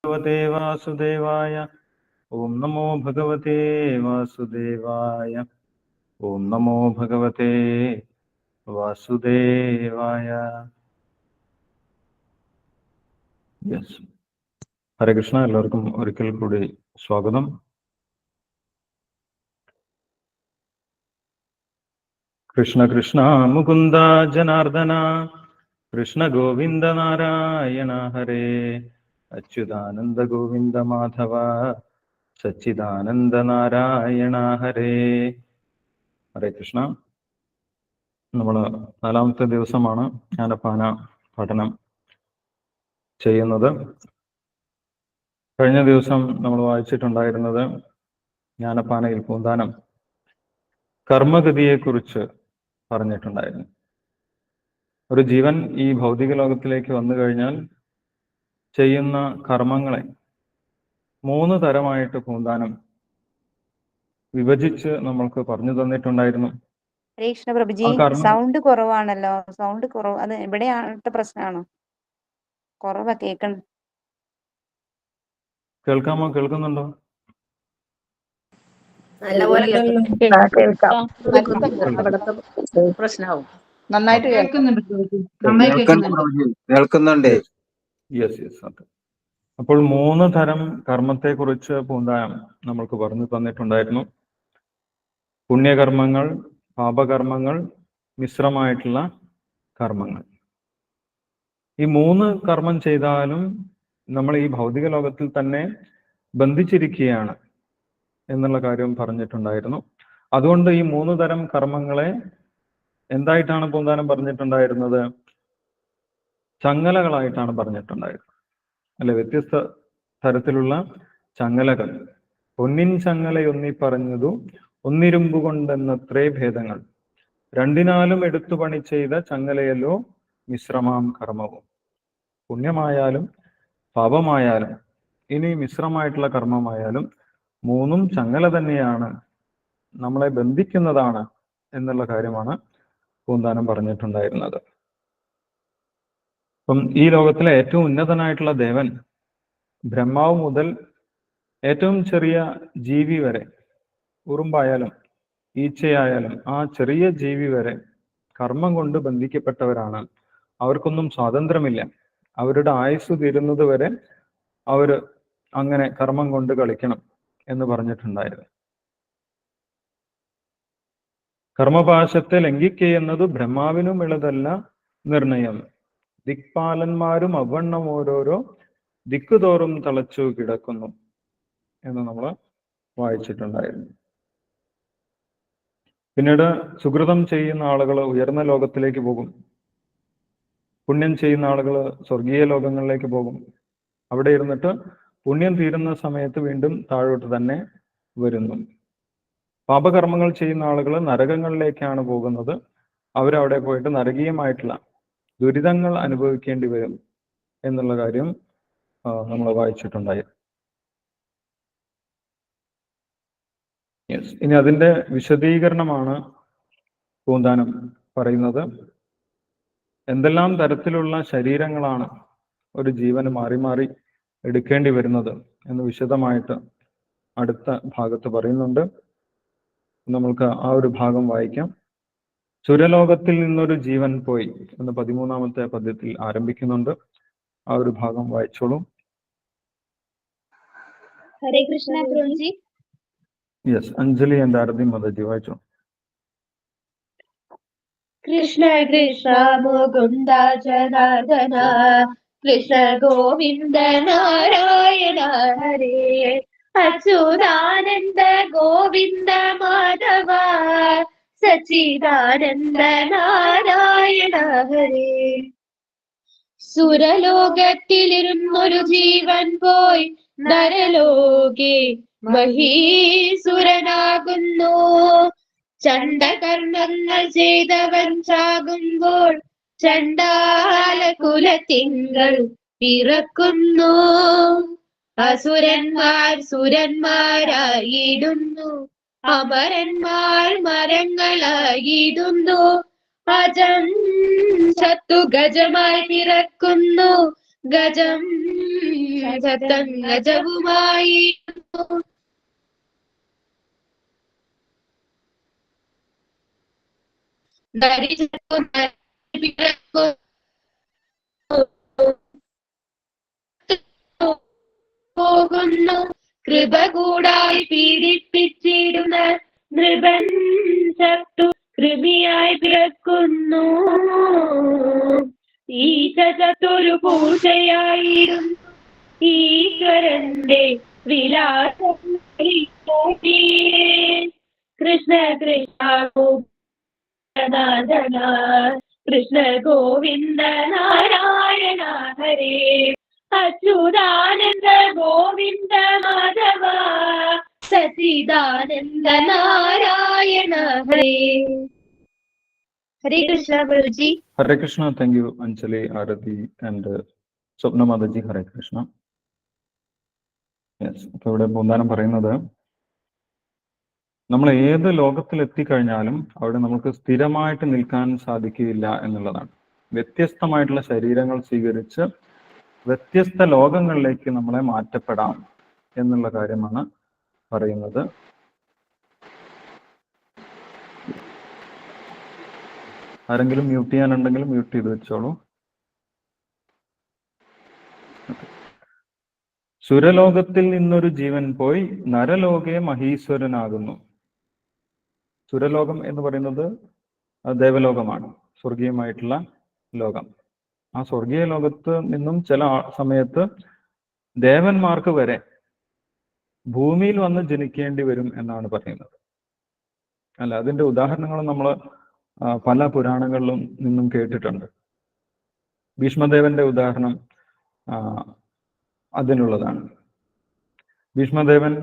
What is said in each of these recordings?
ഭഗവതേ വാസുദേവായ. ഓം നമോ ഭഗവതേ വാസുദേവായ. ഓം നമോ ഭഗവതേ വാസുദേവായ. യെസ്, ഹരേ കൃഷ്ണ. എല്ലാവർക്കും ഒരിക്കൽ കൂടി സ്വാഗതം. കൃഷ്ണ കൃഷ്ണ മുകുന്ദ ജനാർദ്ദന, കൃഷ്ണ ഗോവിന്ദ നാരായണ ഹരേ. അച്യുതാനന്ദ ഗോവിന്ദ മാധവ, സച്ചിദാനന്ദ നാരായണ ഹരേ. ഹരേ കൃഷ്ണ. നമ്മൾ 4ാമത്തെ ദിവസമാണ് ജ്ഞാനപ്പാന പഠനം ചെയ്യുന്നത്. കഴിഞ്ഞ ദിവസം നമ്മൾ വായിച്ചിട്ടുണ്ടായിരുന്നത് ജ്ഞാനപ്പാനയിൽ പൂന്താനം കർമ്മഗതിയെക്കുറിച്ച് പറഞ്ഞിട്ടുണ്ടായിരുന്നു. ഒരു ജീവൻ ഈ ഭൗതിക ലോകത്തിലേക്ക് വന്നു കഴിഞ്ഞാൽ ചെയ്യുന്ന കർമ്മങ്ങളെ 3 തരമായിട്ട് പൂന്താനം വിഭജിച്ച് നമ്മൾക്ക് പറഞ്ഞു തന്നിട്ടുണ്ടായിരുന്നു. കൃഷ്ണ പ്രഭുജി, സൗണ്ട് കുറവാണല്ലോ. സൗണ്ട് കുറവ്, അത് എവിടെയാണത്തെ പ്രശ്നമാണോ? കുറവാ കേൾക്കണം. കേൾക്കാമോ? കേൾക്കുന്നുണ്ടോ? പ്രശ്നമാവും. നന്നായിട്ട് കേൾക്കുന്നുണ്ട്. Yes yes. അപ്പോൾ 3 തരം കർമ്മത്തെക്കുറിച്ച് പൂന്താനം നമ്മൾക്ക് പറഞ്ഞു തന്നിട്ടുണ്ടായിരുന്നു. പുണ്യകർമ്മങ്ങൾ, പാപകർമ്മങ്ങൾ, മിശ്രമായിട്ടുള്ള കർമ്മങ്ങൾ. ഈ 3 കർമ്മം ചെയ്താലും നമ്മൾ ഈ ഭൗതിക ലോകത്തിൽ തന്നെ ബന്ധിച്ചിരിക്കുകയാണ് എന്നുള്ള കാര്യം പറഞ്ഞിട്ടുണ്ടായിരുന്നു. അതുകൊണ്ട് ഈ 3 തരം കർമ്മങ്ങളെ എന്തായിട്ടാണ് പൂന്താനം പറഞ്ഞിട്ടുണ്ടായിരുന്നത്? ചങ്ങലകളായിട്ടാണ് പറഞ്ഞിട്ടുണ്ടായിരുന്നത്, അല്ലെ? വ്യത്യസ്ത തരത്തിലുള്ള ചങ്ങലകൾ. പൊന്നിൻ ചങ്ങലയൊന്നി പറഞ്ഞതു ഒന്നിരുമ്പു കൊണ്ടെന്നത്രേ ഭേദങ്ങൾ, രണ്ടിനാലും എടുത്തു പണി ചെയ്ത ചങ്ങലയല്ലോ മിശ്രമാം കർമ്മവും. പുണ്യമായാലും പാപമായാലും ഇനി മിശ്രമായിട്ടുള്ള കർമ്മമായാലും 3ഉം ചങ്ങല തന്നെയാണ്, നമ്മളെ ബന്ധിക്കുന്നതാണ് എന്നുള്ള കാര്യമാണ് പൂന്താനം പറഞ്ഞിട്ടുണ്ടായിരുന്നത്. അപ്പം ഈ ലോകത്തിലെ ഏറ്റവും ഉന്നതനായിട്ടുള്ള ദേവൻ, ബ്രഹ്മാവ് മുതൽ ഏറ്റവും ചെറിയ ജീവി വരെ, ഉറുമ്പായാലും ഈച്ചയായാലും ആ ചെറിയ ജീവി വരെ കർമ്മം കൊണ്ട് ബന്ധിക്കപ്പെട്ടവരാണ്. അവർക്കൊന്നും സ്വാതന്ത്ര്യമില്ല. അവരുടെ ആയുസ് തീരുന്നത് വരെ അവർ അങ്ങനെ കർമ്മം കൊണ്ട് കളിക്കണം എന്ന് പറഞ്ഞിട്ടുണ്ടായിരുന്നു. കർമ്മപാശത്തെ ലംഘിക്കുകയെന്നത് ബ്രഹ്മാവിനും ഇളതല്ല നിർണയം, ദിക്പാലന്മാരും അവണ്ണം ഓരോരോ ദിക്കുതോറും തളച്ചു കിടക്കുന്നു എന്ന് നമ്മൾ വായിച്ചിട്ടുണ്ടായിരുന്നു. പിന്നീട് സുകൃതം ചെയ്യുന്ന ആളുകൾ ഉയർന്ന ലോകത്തിലേക്ക് പോകും, പുണ്യം ചെയ്യുന്ന ആളുകൾ സ്വർഗീയ ലോകങ്ങളിലേക്ക് പോകും. അവിടെ ഇരുന്നിട്ട് പുണ്യം തീരുന്ന സമയത്ത് വീണ്ടും താഴോട്ട് തന്നെ വരുന്നു. പാപകർമ്മങ്ങൾ ചെയ്യുന്ന ആളുകൾ നരകങ്ങളിലേക്കാണ് പോകുന്നത്. അവരവിടെ പോയിട്ട് നരകീയമായിട്ടുള്ള ദുരിതങ്ങൾ അനുഭവിക്കേണ്ടി വരും എന്നുള്ള കാര്യം നമ്മൾ വായിച്ചിട്ടുണ്ടായി. യെസ്, ഇനി അതിന്റെ വിശദീകരണമാണ് പൂന്താനം പറയുന്നത്. എന്തെല്ലാം തരത്തിലുള്ള ശരീരങ്ങളാണ് ഒരു ജീവന് മാറി മാറി എടുക്കേണ്ടി വരുന്നത് എന്ന് വിശദമായിട്ട് അടുത്ത ഭാഗത്ത് പറയുന്നുണ്ട്. നമ്മൾക്ക് ആ ഒരു ഭാഗം വായിക്കാം. സുരലോകത്തിൽ നിന്നൊരു ജീവൻ പോയി എന്ന് 13ാമത്തെ പദ്യത്തിൽ ആരംഭിക്കുന്നുണ്ട്. ആ ഒരു ഭാഗം വായിച്ചോളൂ. ഹരേ കൃഷ്ണ പ്രഭുജി. യെസ്, അഞ്ജലി ആൻഡ് ആരതി മദജി വായിച്ചോ. കൃഷ്ണ കൃഷ്ണ മുകുന്ദ ജനാർദ്ദന, കൃഷ്ണ ഗോവിന്ദ നാരായണ ഹരേ. അച്യുതാനന്ദ ഗോവിന്ദ മാധവ, സച്ചിദാനന്ദ നാരായണ ഹരേ. സുരലോകത്തിലിരുന്നൊരു ജീവൻ പോയി നരലോകെ മഹീസുരനാകുന്നു. ചണ്ഡകർമ്മങ്ങൾ ചെയ്തവൻ ചാകുമ്പോൾ ചണ്ഡാല കുലത്തിങ്കൾ പിറക്കുന്നു. അസുരന്മാർ സുരന്മാരായിടുന്നു, അമരന്മാർ മരങ്ങളായിടുന്നു. അജം ശത്രു ഗജമായി പിറക്കുന്നു, ഗജം തങ്കജവുമായിരുന്നു. പോകുന്നു കൃപ കൂടായി പീഡിപ്പിച്ചിടുന്ന നൃപൻ ചത്തു കൃമിയായി പിറക്കുന്നു. ഈശ ചത്തൊരു പൂജയായിരുന്നു ഈശ്വരന്റെ വിലാസം. Krishna Krishna Govinda Krishna Govinda Narayana Hare. Achyutananda Govinda Madhava Sachchidananda Narayana Hare. Hare Krishna Prabhuji. Hare Krishna. Thank you Anjali, Aarti and Swapna Mataji. Hare Krishna. Yes, അപ്പൊ ഇവിടെ പൂന്താനം പറയുന്നത് നമ്മൾ ഏത് ലോകത്തിൽ എത്തിക്കഴിഞ്ഞാലും അവിടെ നമുക്ക് സ്ഥിരമായിട്ട് നിൽക്കാൻ സാധിക്കില്ല എന്നുള്ളതാണ്. വ്യത്യസ്തമായിട്ടുള്ള ശരീരങ്ങൾ സ്വീകരിച്ച് വ്യത്യസ്ത ലോകങ്ങളിലേക്ക് നമ്മളെ മാറ്റപ്പെടാം എന്നുള്ള കാര്യമാണ് പറയുന്നത്. ആരെങ്കിലും മ്യൂട്ട് ചെയ്യാനുണ്ടെങ്കിൽ മ്യൂട്ട് ചെയ്ത് വെച്ചോളൂ. സുരലോകത്തിൽ നിന്നൊരു ജീവൻ പോയി നരലോകെ മഹീശ്വരനാകുന്നു. സുരലോകം എന്ന് പറയുന്നത് ദേവലോകമാണ്, സ്വർഗീയമായിട്ടുള്ള ലോകം. ആ സ്വർഗീയ ലോകത്ത് നിന്നും ചില സമയത്ത് ദേവന്മാർക്ക് വരെ ഭൂമിയിൽ വന്ന് ജനിക്കേണ്ടി വരും എന്നാണ് പറയുന്നത്. അല്ല, അതിന്റെ ഉദാഹരണങ്ങൾ നമ്മൾ പല പുരാണങ്ങളിലും നിന്നും കേട്ടിട്ടുണ്ട്. ഭീഷ്മദേവന്റെ ഉദാഹരണം അതിനുള്ളതാണ്. ഭീഷ്മദേവൻ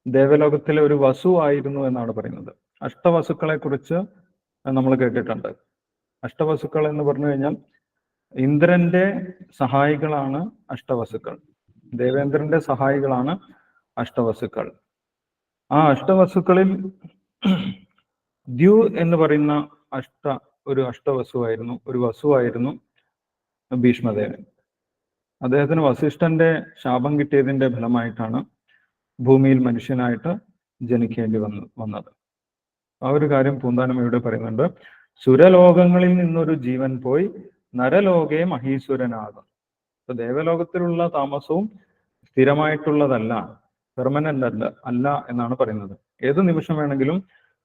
ദേവലോകത്തിലെ ഒരു വസു ആയിരുന്നു എന്നാണ് പറയുന്നത്. അഷ്ടവസുക്കളെ കുറിച്ച് നമ്മൾ കേട്ടിട്ടുണ്ട്. അഷ്ടവസുക്കൾ എന്ന് പറഞ്ഞു കഴിഞ്ഞാൽ ഇന്ദ്രന്റെ സഹായികളാണ് അഷ്ടവസുക്കൾ, ദേവേന്ദ്രന്റെ സഹായികളാണ് അഷ്ടവസുക്കൾ. ആ അഷ്ടവസുക്കളിൽ ദ്യു എന്ന് പറയുന്ന ഒരു വസുവായിരുന്നു ഭീഷ്മദേവൻ. അദ്ദേഹത്തിന് വസിഷ്ഠന്റെ ശാപം കിട്ടിയതിന്റെ ഫലമായിട്ടാണ് ഭൂമിയിൽ മനുഷ്യനായിട്ട് ജനിക്കേണ്ടി വന്നത്. ആ ഒരു കാര്യം പൂന്താനം ഇവിടെ പറയുന്നുണ്ട്. സുരലോകങ്ങളിൽ നിന്നൊരു ജീവൻ പോയി നരലോകെ മഹീശ്വരനാകും. ഇപ്പൊ ദേവലോകത്തിലുള്ള താമസവും സ്ഥിരമായിട്ടുള്ളതല്ല, പെർമനന്റ് അല്ല എന്നാണ് പറയുന്നത്. ഏത് നിമിഷം വേണമെങ്കിലും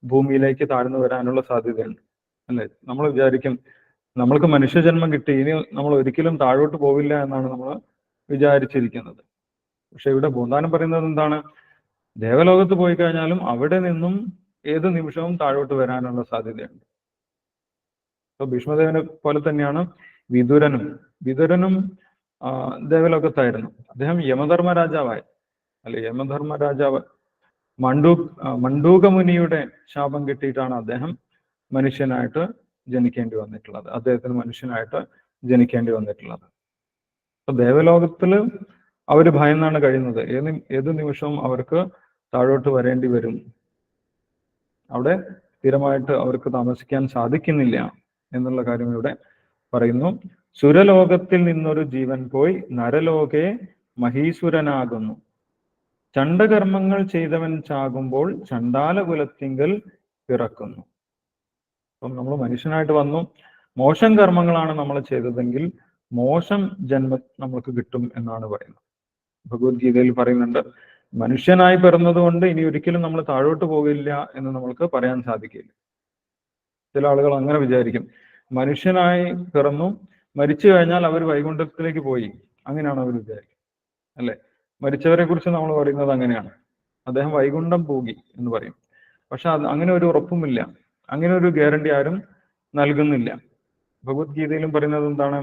ഭൂമിയിലേക്ക് താഴ്ന്നു വരാനുള്ള സാധ്യതയുണ്ട്, അല്ലെ? നമ്മൾ വിചാരിക്കും നമ്മൾക്ക് മനുഷ്യജന്മം കിട്ടി, ഇനി നമ്മൾ ഒരിക്കലും താഴോട്ട് പോവില്ല എന്നാണ് നമ്മൾ വിചാരിച്ചിരിക്കുന്നത്. പക്ഷെ ഇവിടെ പൂന്താനം പറയുന്നത് എന്താണ്? ദേവലോകത്ത് പോയി കഴിഞ്ഞാലും അവിടെ നിന്നും ഏത് നിമിഷവും താഴോട്ട് വരാനുള്ള സാധ്യതയുണ്ട്. ഇപ്പൊ ഭീഷ്മദേവനെ പോലെ തന്നെയാണ് വിതുരനും ദേവലോകത്തായിരുന്നു. അദ്ദേഹം യമധർമ്മ രാജാവായി, അല്ലെ? യമധർമ്മ രാജാവ് മണ്ഡൂകമുനിയുടെ ശാപം കിട്ടിയിട്ടാണ് അദ്ദേഹം മനുഷ്യനായിട്ട് ജനിക്കേണ്ടി വന്നിട്ടുള്ളത്. അദ്ദേഹത്തിന് മനുഷ്യനായിട്ട് ജനിക്കേണ്ടി വന്നിട്ടുള്ളത്. അപ്പൊ ദേവലോകത്തില് അവര് ഭയന്നാണ് കഴിയുന്നത്. ഏത് നിമിഷവും അവർക്ക് താഴോട്ട് വരേണ്ടി വരും. അവിടെ സ്ഥിരമായിട്ട് അവർക്ക് താമസിക്കാൻ സാധിക്കുന്നില്ല എന്നുള്ള കാര്യം ഇവിടെ പറയുന്നു. സുരലോകത്തിൽ നിന്നൊരു ജീവൻ പോയി നരലോകെ മഹീസുരനാകുന്നു. ചണ്ഡകർമ്മങ്ങൾ ചെയ്തവൻ ചാകുമ്പോൾ ചണ്ഡാലകുലത്തിങ്കൽ പിറക്കുന്നു. അപ്പം നമ്മൾ മനുഷ്യനായിട്ട് വന്നു, മോശം കർമ്മങ്ങളാണ് നമ്മൾ ചെയ്തതെങ്കിൽ മോശം ജന്മം നമുക്ക് കിട്ടും എന്നാണ് പറയുന്നത്. ഭഗവത്ഗീതയിൽ പറയുന്നുണ്ട്, മനുഷ്യനായി പിറന്നത് കൊണ്ട് ഇനി ഒരിക്കലും നമ്മൾ താഴോട്ട് പോകില്ല എന്ന് നമ്മൾക്ക് പറയാൻ സാധിക്കില്ല. ചില ആളുകൾ അങ്ങനെ വിചാരിക്കും, മനുഷ്യനായി പിറന്നു, മരിച്ചു കഴിഞ്ഞാൽ അവർ വൈകുണ്ഠത്തിലേക്ക് പോയി, അങ്ങനെയാണ് അവർ വിചാരിക്കുന്നത്, അല്ലെ? മരിച്ചവരെ കുറിച്ച് നമ്മൾ പറയുന്നത് അങ്ങനെയാണ്, അദ്ദേഹം വൈകുണ്ഠം പോകി എന്ന് പറയും. പക്ഷെ അങ്ങനെ ഒരു ഉറപ്പുമില്ല, അങ്ങനെ ഒരു ഗ്യാരണ്ടി ആരും നൽകുന്നില്ല. ഭഗവത്ഗീതയിലും പറയുന്നത് എന്താണ്?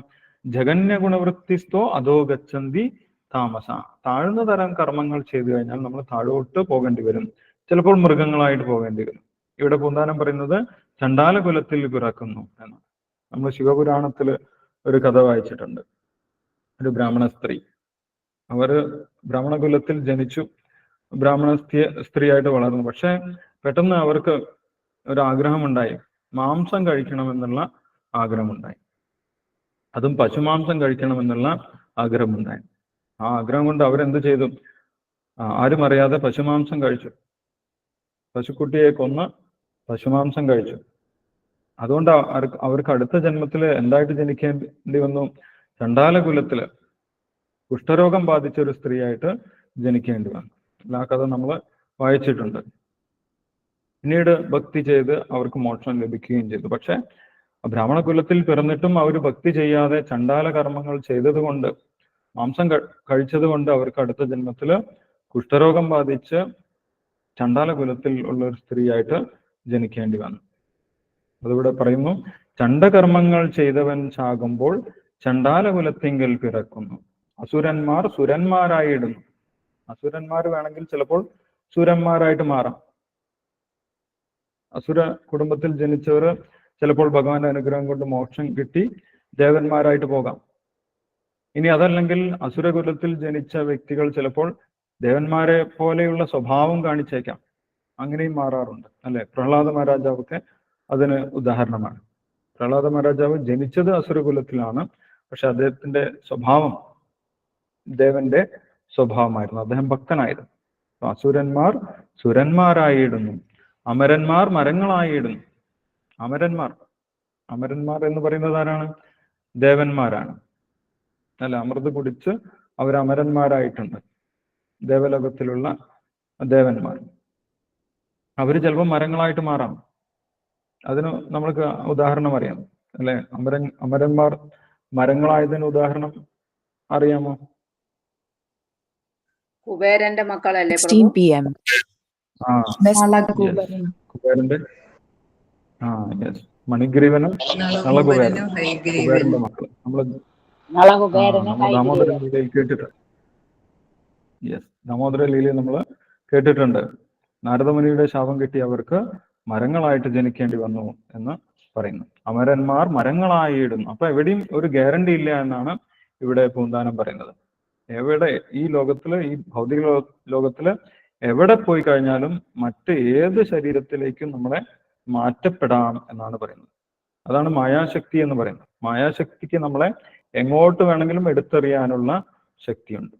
ജഗന്യ ഗുണവൃത്തിസ്തോ അധോ ഗച്ഛന്തി താമസ. താഴ്ന്ന തരം കർമ്മങ്ങൾ ചെയ്തു കഴിഞ്ഞാൽ നമ്മൾ താഴോട്ട് പോകേണ്ടി വരും, ചിലപ്പോൾ മൃഗങ്ങളായിട്ട് പോകേണ്ടി വരും. ഇവിടെ പൂന്താനം പറയുന്നത് ചണ്ഡാല കുലത്തിൽ പിറക്കുന്നു എന്നാണ്. നമ്മൾ ശിവപുരാണത്തിൽ ഒരു കഥ വായിച്ചിട്ടുണ്ട്. ഒരു ബ്രാഹ്മണ സ്ത്രീ, അവര് ബ്രാഹ്മണ കുലത്തിൽ ജനിച്ചു, ബ്രാഹ്മണ സ്ത്രീയായിട്ട് വളർന്നു. പക്ഷെ പെട്ടെന്ന് അവർക്ക് ഒരു ആഗ്രഹമുണ്ടായി, മാംസം കഴിക്കണമെന്നുള്ള ആഗ്രഹമുണ്ടായി, അതും പശുമാംസം കഴിക്കണമെന്നുള്ള ആഗ്രഹമുണ്ടായി. ആ ആഗ്രഹം കൊണ്ട് അവരെന്ത് ചെയ്തു? ആരും അറിയാതെ പശുമാംസം കഴിച്ചു. പശുക്കുട്ടിയെ കൊന്ന് പശുമാംസം കഴിച്ചു. അതുകൊണ്ട് അവർക്ക് അടുത്ത ജന്മത്തിൽ എന്തായിട്ട് ജനിക്കേണ്ടി വന്നു? ചണ്ഡാല കുലത്തില് കുഷ്ഠരോഗം ബാധിച്ച ഒരു സ്ത്രീയായിട്ട് ജനിക്കേണ്ടി വന്നു. ആ കഥ നമ്മൾ വായിച്ചിട്ടുണ്ട്. പിന്നീട് ഭക്തി ചെയ്ത് അവർക്ക് മോക്ഷം ലഭിക്കുകയും ചെയ്തു. പക്ഷെ ബ്രാഹ്മണ കുലത്തിൽ പിറന്നിട്ടും അവർ ഭക്തി ചെയ്യാതെ ചണ്ഡാല കർമ്മങ്ങൾ ചെയ്തതുകൊണ്ട്, മാംസം കഴിച്ചത് കൊണ്ട് അവർക്ക് അടുത്ത ജന്മത്തില് കുഷ്ഠരോഗം ബാധിച്ച് ചണ്ഡാല കുലത്തിൽ ഉള്ള ഒരു സ്ത്രീയായിട്ട് ജനിക്കേണ്ടി വന്നു. അതിവിടെ പറയുന്നു, ചണ്ഡകർമ്മങ്ങൾ ചെയ്തവൻ ചാകുമ്പോൾ ചണ്ഡാല കുലത്തിങ്കൽ പിറക്കുന്നു. അസുരന്മാർ സുരന്മാരായിടുന്നു. അസുരന്മാർ വേണമെങ്കിൽ ചിലപ്പോൾ സുരന്മാരായിട്ട് മാറാം. അസുര കുടുംബത്തിൽ ജനിച്ചവർ ചിലപ്പോൾ ഭഗവാന്റെ അനുഗ്രഹം കൊണ്ട് മോക്ഷം കിട്ടി ദേവന്മാരായിട്ട് പോകാം. ഇനി അതല്ലെങ്കിൽ അസുരകുലത്തിൽ ജനിച്ച വ്യക്തികൾ ചിലപ്പോൾ ദേവന്മാരെ പോലെയുള്ള സ്വഭാവം കാണിച്ചേക്കാം. അങ്ങനെയും മാറാറുണ്ട്, അല്ലെ? പ്രഹ്ലാദ മഹാരാജാവൊക്കെ അതിന് ഉദാഹരണമാണ്. പ്രഹ്ലാദ മഹാരാജാവ് ജനിച്ചത് അസുരകുലത്തിലാണ്, പക്ഷെ അദ്ദേഹത്തിന്റെ സ്വഭാവം ദേവന്റെ സ്വഭാവമായിരുന്നു. അദ്ദേഹം ഭക്തനായിരുന്നു. അസുരന്മാർ സുരന്മാരായിടുന്നു, അമരന്മാർ മരങ്ങളായിടുന്നു. അമരന്മാർ എന്ന് പറയുന്നത് ആരാണ്? ദേവന്മാരാണ്, അല്ല? അമൃത് കുടിച്ച് അവർ അമരന്മാരായിട്ടുണ്ട്. ദേവലോകത്തിലുള്ള ദേവന്മാർ അവർ ചിലപ്പോൾ മരങ്ങളായിട്ട് മാറാം. അതിന് നമ്മൾക്ക് ഉദാഹരണം അറിയാം, അല്ലെ? അമരന്മാർ മരങ്ങളായതിന് ഉദാഹരണം അറിയാമോ? കുബേരന്റെ മക്കളല്ലേ? 16 PM. കുബേരന്റെ മണിഗ്രീവനും നളകുബേരനും കുബേരന്റെ മക്കള് നമ്മൾ ദാമോദര ലീലയിൽ കേട്ടിട്ടുണ്ട്. ദാമോദര ലീലയിൽ നമ്മൾ കേട്ടിട്ടുണ്ട്. നാരദമുനിയുടെ ശാപം കിട്ടി അവർക്ക് മരങ്ങളായിട്ട് ജനിക്കേണ്ടി വന്നു എന്ന് പറയുന്നു. അമരന്മാർ മരങ്ങളായിടുന്നു. അപ്പൊ എവിടെയും ഒരു ഗ്യാരണ്ടി ഇല്ല എന്നാണ് ഇവിടെ പൂന്താനം പറയുന്നത്. എവിടെ ഈ ലോകത്തില്, ഈ ഭൗതിക ലോകത്തില് എവിടെ പോയി കഴിഞ്ഞാലും മറ്റ് ഏത് ശരീരത്തിലേക്കും നമ്മളെ മാറ്റപ്പെടാം എന്നാണ് പറയുന്നത്. അതാണ് മായാശക്തി എന്ന് പറയുന്നത്. മായാശക്തിക്ക് നമ്മളെ എങ്ങോട്ട് വേണമെങ്കിലും എടുത്തെറിയാനുള്ള ശക്തിയുണ്ട്.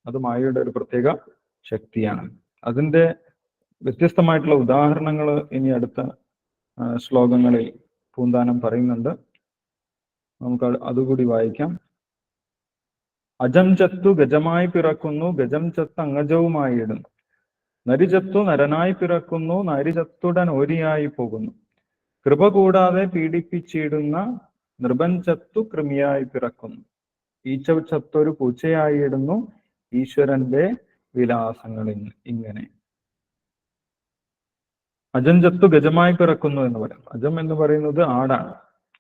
അത് മായയുടെ ഒരു പ്രത്യേക ശക്തിയാണ്. അതിന്റെ വ്യത്യസ്തമായിട്ടുള്ള ഉദാഹരണങ്ങൾ ഇനി അടുത്ത ശ്ലോകങ്ങളിൽ പൂന്താനം പറയുന്നുണ്ട്. നമുക്ക് അതുകൂടി വായിക്കാം. അജം ചത്തു ഗജമായി പിറക്കുന്നു, ഗജം ചത്ത് അംഗജവുമായിടുന്നു. നരിചത്തു നരനായി പിറക്കുന്നു, നരിചത്തുടൻ ഓരിയായി പോകുന്നു. കൃപ കൂടാതെ പീഡിപ്പിച്ചിടുന്ന നൃപൻ ചത്തു കൃമിയായി പിറക്കുന്നു. ഈച്ച ചത്തൊരു പൂച്ചയായിടുന്നു, ഈശ്വരന്റെ വിലാസങ്ങളിൽ ഇങ്ങനെ. അജം ചത്തു ഗജമായി പിറക്കുന്നു എന്ന് പറയും. അജം എന്ന് പറയുന്നത് ആടാണ്,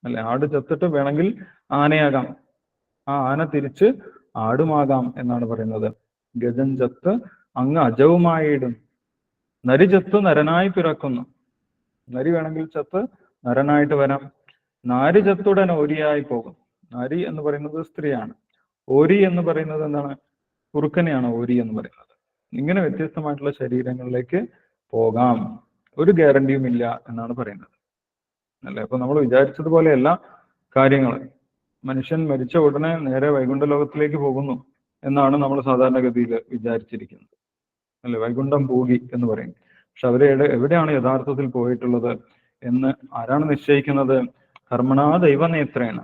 അല്ലെ? ആട് ചത്തിട്ട് വേണമെങ്കിൽ ആനയാകാം, ആ ആന തിരിച്ച് ആടുമാകാം എന്നാണ് പറയുന്നത്. ഗജം ചത്ത് അങ്ങ് അജവുമായിടും. നരി ചത്ത് നരനായി പിറക്കുന്നു. നരി വേണമെങ്കിൽ ചത്ത് നരനായിട്ട് വരാം. നാരി ചത്തുടൻ ഓരിയായി പോകും. നരി എന്ന് പറയുന്നത് സ്ത്രീയാണ്. ഓരി എന്ന് പറയുന്നത് എന്താണ്? കുറുക്കനെയാണ് ഓരി എന്ന് പറയുന്നത്. ഇങ്ങനെ വ്യത്യസ്തമായിട്ടുള്ള ശരീരങ്ങളിലേക്ക് പോകാം, ഒരു ഗ്യാരണ്ടിയും ഇല്ല എന്നാണ് പറയുന്നത്, അല്ലെ? അപ്പൊ നമ്മൾ വിചാരിച്ചതുപോലെ എല്ലാ കാര്യങ്ങളും, മനുഷ്യൻ മരിച്ച ഉടനെ നേരെ വൈകുണ്ഠ ലോകത്തിലേക്ക് പോകുന്നു എന്നാണ് നമ്മൾ സാധാരണഗതിയിൽ വിചാരിച്ചിരിക്കുന്നത്, അല്ലെ? വൈകുണ്ഠം പോകി എന്ന് പറയും. പക്ഷെ അവരെ എവിടെയാണ് യഥാർത്ഥത്തിൽ പോയിട്ടുള്ളത് എന്ന് ആരാണ് നിശ്ചയിക്കുന്നത്? കർമ്മണാ ദൈവനേത്രേണ.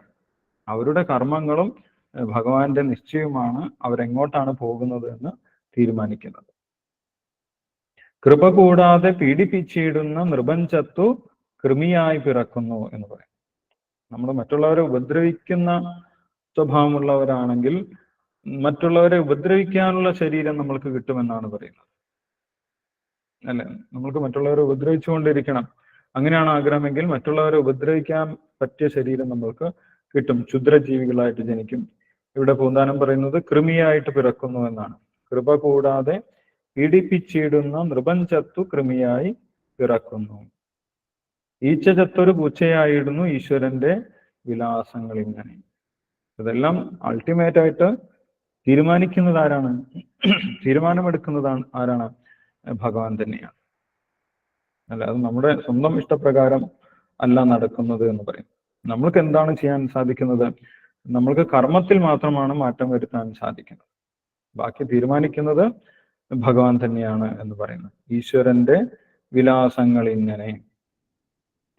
അവരുടെ കർമ്മങ്ങളും ഭഗവാന്റെ നിശ്ചയവുമാണ് അവരെങ്ങോട്ടാണ് പോകുന്നത് എന്ന് തീരുമാനിക്കുന്നത്. കൃപ കൂടാതെ പീഡിപ്പിച്ചിടുന്ന നൃപൻ ചത്തു കൃമിയായി പിറക്കുന്നു എന്ന് പറയും. നമ്മൾ മറ്റുള്ളവരെ ഉപദ്രവിക്കുന്ന സ്വഭാവമുള്ളവരാണെങ്കിൽ മറ്റുള്ളവരെ ഉപദ്രവിക്കാനുള്ള ശരീരം നമ്മൾക്ക് കിട്ടുമെന്നാണ് പറയുന്നത്, അല്ലെ? നമ്മൾക്ക് മറ്റുള്ളവരെ ഉപദ്രവിച്ചുകൊണ്ടിരിക്കണം, അങ്ങനെയാണ് ആഗ്രഹമെങ്കിൽ മറ്റുള്ളവരെ ഉപദ്രവിക്കാൻ പറ്റിയ ശരീരം നമ്മൾക്ക് കിട്ടും. ക്ഷുദ്രജീവികളായിട്ട് ജനിക്കും. ഇവിടെ പൂന്താനം പറയുന്നത് കൃമിയായിട്ട് പിറക്കുന്നു എന്നാണ്. കൃപ കൂടാതെ പീഡിപ്പിച്ചിടുന്ന നൃപൻ ചത്തു കൃമിയായി പിറക്കുന്നു. ഈച്ച ചത്തൊരു പൂച്ചയായിടുന്നു, ഈശ്വരന്റെ വിലാസങ്ങൾ ഇങ്ങനെ. ഇതെല്ലാം അൾട്ടിമേറ്റ് ആയിട്ട് തീരുമാനിക്കുന്നത് ആരാണ്? തീരുമാനമെടുക്കുന്നതാണ് ആരാണ്? ഭഗവാൻ തന്നെയാണ്, അല്ല? അത് നമ്മുടെ സ്വന്തം ഇഷ്ടപ്രകാരം അല്ല നടക്കുന്നത് എന്ന് പറയും. നമ്മൾക്ക് എന്താണ് ചെയ്യാൻ സാധിക്കുന്നത്? നമ്മൾക്ക് കർമ്മത്തിൽ മാത്രമാണ് മാറ്റം വരുത്താൻ സാധിക്കുന്നത്. ബാക്കി തീരുമാനിക്കുന്നത് ഭഗവാൻ തന്നെയാണ് എന്ന് പറയുന്നത്. ഈശ്വരന്റെ വിലാസങ്ങൾ ഇങ്ങനെ.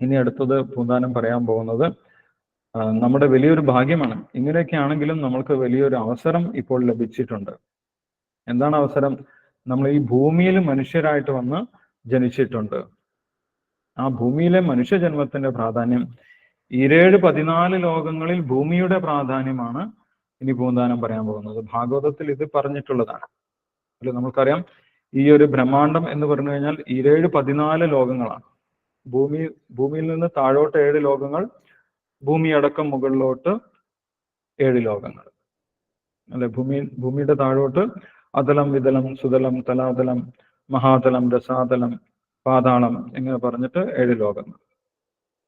ഇനി അടുത്തത് പൂന്താനം പറയാൻ പോകുന്നത് നമ്മുടെ വലിയൊരു ഭാഗ്യമാണ്. ഇങ്ങനെയൊക്കെ ആണെങ്കിലും നമ്മൾക്ക് വലിയൊരു അവസരം ഇപ്പോൾ ലഭിച്ചിട്ടുണ്ട്. എന്താണ് അവസരം? നമ്മൾ ഈ ഭൂമിയിൽ മനുഷ്യരായിട്ട് വന്ന് ജനിച്ചിട്ടുണ്ട്. ആ ഭൂമിയിലെ മനുഷ്യജന്മത്തിന്റെ പ്രാധാന്യം 14 ലോകങ്ങളിൽ ഭൂമിയുടെ പ്രാധാന്യമാണ് ഇനി പൂന്താനം പറയാൻ പോകുന്നത്. ഭാഗവതത്തിൽ ഇത് പറഞ്ഞിട്ടുള്ളതാണ്. അല്ലെ, നമുക്കറിയാം ഈ ഒരു ബ്രഹ്മാണ്ടം എന്ന് പറഞ്ഞു കഴിഞ്ഞാൽ 14 ലോകങ്ങളാണ്. ഭൂമിയിൽ നിന്ന് താഴോട്ട് 7 ലോകങ്ങൾ, ഭൂമി അടക്കം മുകളിലോട്ട് 7 ലോകങ്ങൾ. അല്ലെ, ഭൂമിയുടെ താഴോട്ട് അതലം, വിതലം, സുതലം, തലാതലം, മഹാതലം, രസാതലം, പാതാളം ഇങ്ങനെ പറഞ്ഞിട്ട് 7 ലോകങ്ങൾ.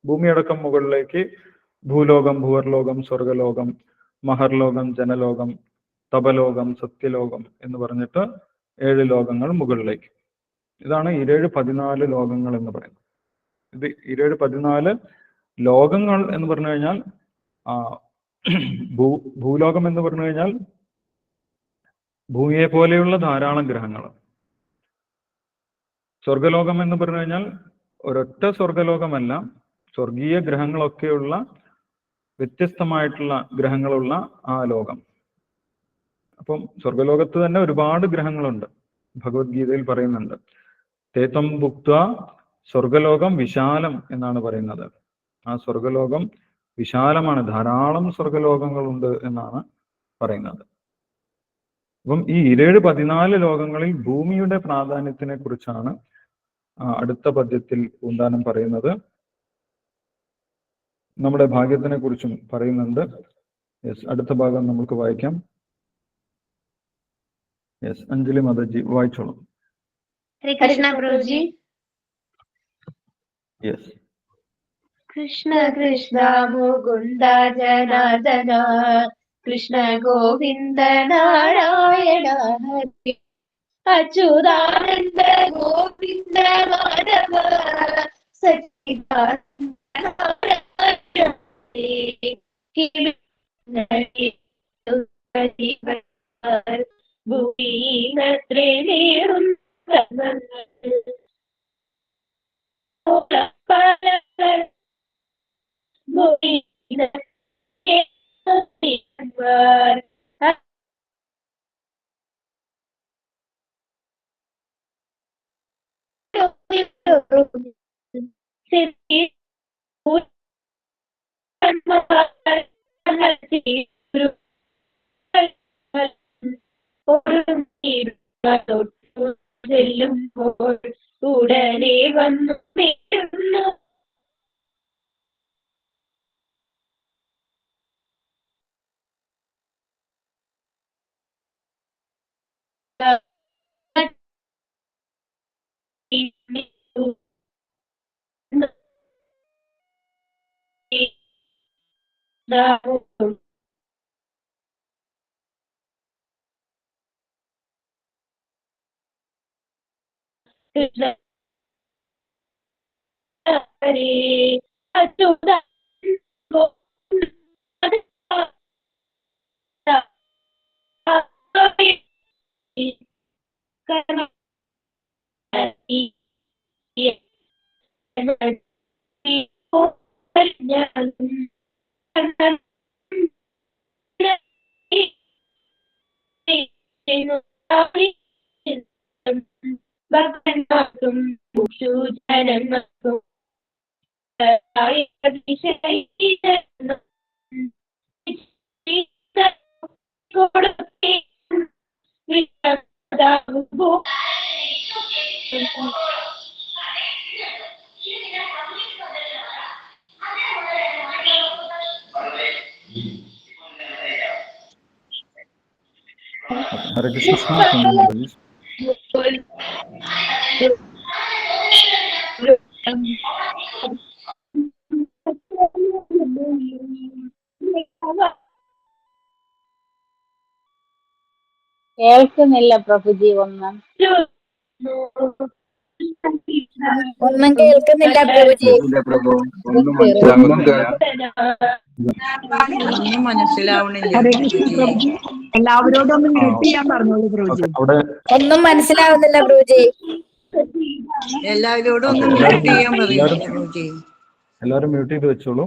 ഭൂമിയടക്കം മുകളിലേക്ക് ഭൂലോകം, ഭൂവർലോകം, സ്വർഗലോകം, മഹർലോകം, ജനലോകം, തപലോകം, സത്യലോകം എന്ന് പറഞ്ഞിട്ട് 7 ലോകങ്ങൾ മുകളിലേക്ക്. ഇതാണ് 14 ലോകങ്ങൾ എന്ന് പറയുന്നത്. ഇത് 14 ലോകങ്ങൾ എന്ന് പറഞ്ഞു കഴിഞ്ഞാൽ ഭൂലോകം എന്ന് പറഞ്ഞു കഴിഞ്ഞാൽ ഭൂമിയെ പോലെയുള്ള ധാരാളം ഗ്രഹങ്ങൾ. സ്വർഗലോകം എന്ന് പറഞ്ഞു കഴിഞ്ഞാൽ ഒരൊറ്റ സ്വർഗലോകമല്ല, സ്വർഗീയ ഗ്രഹങ്ങളൊക്കെയുള്ള വ്യത്യസ്തമായിട്ടുള്ള ഗ്രഹങ്ങളുള്ള ആ ലോകം. അപ്പം സ്വർഗലോകത്ത് തന്നെ ഒരുപാട് ഗ്രഹങ്ങളുണ്ട്. ഭഗവത്ഗീതയിൽ പറയുന്നുണ്ട്, തേതം ഭുക്ത്വ സ്വർഗലോകം വിശാലം എന്നാണ് പറയുന്നത്. ആ സ്വർഗലോകം വിശാലമാണ്, ധാരാളം സ്വർഗലോകങ്ങളുണ്ട് എന്നാണ് പറയുന്നത്. അപ്പം ഈ 14 ലോകങ്ങളിൽ ഭൂമിയുടെ പ്രാധാന്യത്തിനെ കുറിച്ചാണ് അടുത്ത പദ്യത്തിൽ പൂന്താനം പറയുന്നത്. നമ്മുടെ ഭാഗ്യത്തിനെ കുറിച്ചും പറയുന്നുണ്ട്. യെസ്, അടുത്ത ഭാഗം നമുക്ക് വായിക്കാം. യെസ്, അഞ്ജലി മാതാജി വായിച്ചോളൂ. ഹരേ കൃഷ്ണ പ്രഭുജി. യെസ്. കൃഷ്ണ കൃഷ്ണ മുകുന്ദ ജനാർദ്ദന, കൃഷ്ണ ഗോവിന്ദ നാരായണ ഹരി, അച്യുതാനന്ദ ഗോവിന്ദ മാധവ സച്ചിദാനന്ദ ഭൂമിയിലേറും ചെല്ലുമ്പോൾ ഉടനെ വന്നു വീഴുന്നു. ഭക്തന്മാർക്കും ജനങ്ങൾക്കും ഹരേ കൃഷ്ണ. കേൾക്കുന്നില്ല പ്രഭുജി, ഒന്നും കേൾക്കുന്നില്ല പ്രഭുജി. ഒന്നും മനസ്സിലാവണില്ല. എല്ലാവരോടും ഒന്ന് മ്യൂട്ട് ചെയ്യാൻ പറഞ്ഞോളൂ പ്രഭുജി. അവിടെ ഒന്നും മനസ്സിലാവുന്നില്ല പ്രഭുജി. എല്ലാവരോടും ഒന്ന് മ്യൂട്ട് ചെയ്യാൻ പറയുന്നു പ്രഭുജി. എല്ലാവരും മ്യൂട്ട് ചെയ്ത് വെച്ചോളൂ.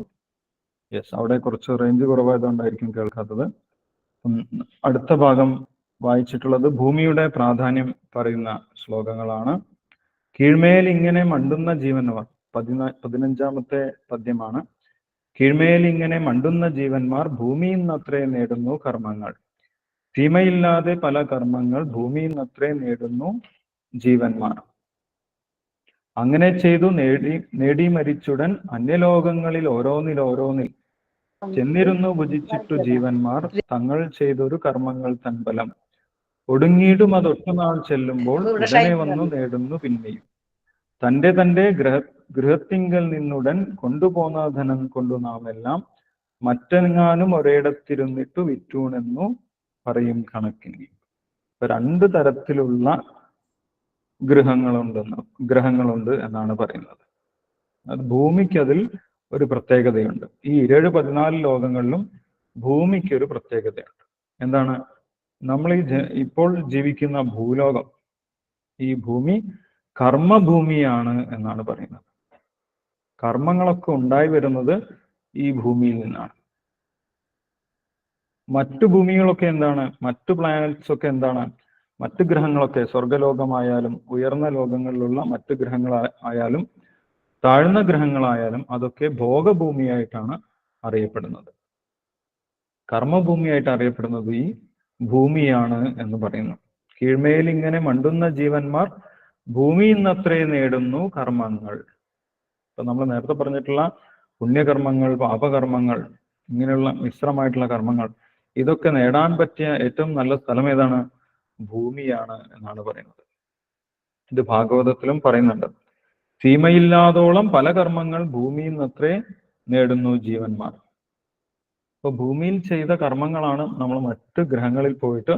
യെസ്, അവിടെ കുറച്ച് റേഞ്ച് കുറവായതുകൊണ്ടായിരിക്കും കേൾക്കാത്തത്. അടുത്ത ഭാഗം വായിച്ചിട്ടുള്ളത് ഭൂമിയുടെ പ്രാധാന്യം പറയുന്ന ശ്ലോകങ്ങളാണ്. കീഴ്മേൽ ഇങ്ങനെ മണ്ടുന്ന ജീവന്മാർ, 15ാമത്തെ പദ്യമാണ്. കീഴ്മേൽ ഇങ്ങനെ മണ്ടുന്ന ജീവന്മാർ ഭൂമിയിൽ നിന്നത്രേ നേടുന്നു കർമ്മങ്ങൾ. സീമയില്ലാതെ പല കർമ്മങ്ങൾ ഭൂമിയിൽ നിന്നത്രേ നേടുന്നു ജീവന്മാർ. അങ്ങനെ ചെയ്തു നേടി മരിച്ചുടൻ അന്യലോകങ്ങളിൽ ഓരോന്നിൽ ചെന്നിരുന്നു ഭുജിച്ചിട്ടു ജീവന്മാർ തങ്ങൾ ചെയ്തൊരു കർമ്മങ്ങൾ തൻഫലം. ഒടുങ്ങിയിട്ടും അതൊട്ടുനാൾ ചെല്ലുമ്പോൾ ഉടനെ വന്നു നേടുന്നു പിന്നെയും. തന്റെ ഗൃഹത്തിങ്കൽ നിന്നുടൻ കൊണ്ടുപോന്ന ധനം കൊണ്ടു നാം എല്ലാം മറ്റെങ്ങാനും ഒരിടത്തിരുന്നിട്ടു വിറ്റൂണെന്നു പറയും കണക്കിന്. രണ്ട് തരത്തിലുള്ള ഗ്രഹങ്ങളുണ്ട് എന്നാണ് പറയുന്നത്. അത് ഭൂമിക്ക് അതിൽ ഒരു പ്രത്യേകതയുണ്ട്. ഈ 14 ലോകങ്ങളിലും ഭൂമിക്ക് ഒരു പ്രത്യേകതയുണ്ട്. എന്താണ്? നമ്മൾ ഇപ്പോൾ ജീവിക്കുന്ന ഭൂലോകം, ഈ ഭൂമി കർമ്മഭൂമിയാണ് എന്നാണ് പറയുന്നത്. കർമ്മങ്ങളൊക്കെ ഉണ്ടായി വരുന്നത് ഈ ഭൂമിയിൽ നിന്നാണ്. മറ്റു ഭൂമികളൊക്കെ എന്താണ്? മറ്റു പ്ലാനറ്റ്സ് ഒക്കെ എന്താണ്? മറ്റു ഗ്രഹങ്ങളൊക്കെ, സ്വർഗലോകമായാലും ഉയർന്ന ലോകങ്ങളിലുള്ള മറ്റു ഗ്രഹങ്ങളായാലും താഴ്ന്ന ഗ്രഹങ്ങളായാലും അതൊക്കെ ഭോഗഭൂമിയായിട്ടാണ് അറിയപ്പെടുന്നത്. കർമ്മഭൂമിയായിട്ട് അറിയപ്പെടുന്നത് ഈ ഭൂമിയാണ് എന്ന് പറയുന്നു. കീഴ്മേൽ ഇങ്ങനെ മണ്ടുന്ന ജീവന്മാർ ഭൂമിയിൽ നിന്നത്രേ നേടുന്നു കർമ്മങ്ങൾ. ഇപ്പൊ നമ്മൾ നേരത്തെ പറഞ്ഞിട്ടുള്ള പുണ്യകർമ്മങ്ങൾ, പാപകർമ്മങ്ങൾ, ഇങ്ങനെയുള്ള മിശ്രമായിട്ടുള്ള കർമ്മങ്ങൾ, ഇതൊക്കെ നേടാൻ പറ്റിയ ഏറ്റവും നല്ല സ്ഥലം ഏതാണ്? ഭൂമിയാണ് എന്നാണ് പറയുന്നത്. ഇത് ഭാഗവതത്തിലും പറയുന്നുണ്ട്. സീമയില്ലാതോളം പല കർമ്മങ്ങൾ ഭൂമിയിൽ നിന്നത്രേ നേടുന്നു ജീവന്മാർ. അപ്പൊ ഭൂമിയിൽ ചെയ്ത കർമ്മങ്ങളാണ് നമ്മൾ മറ്റു ഗ്രഹങ്ങളിൽ പോയിട്ട്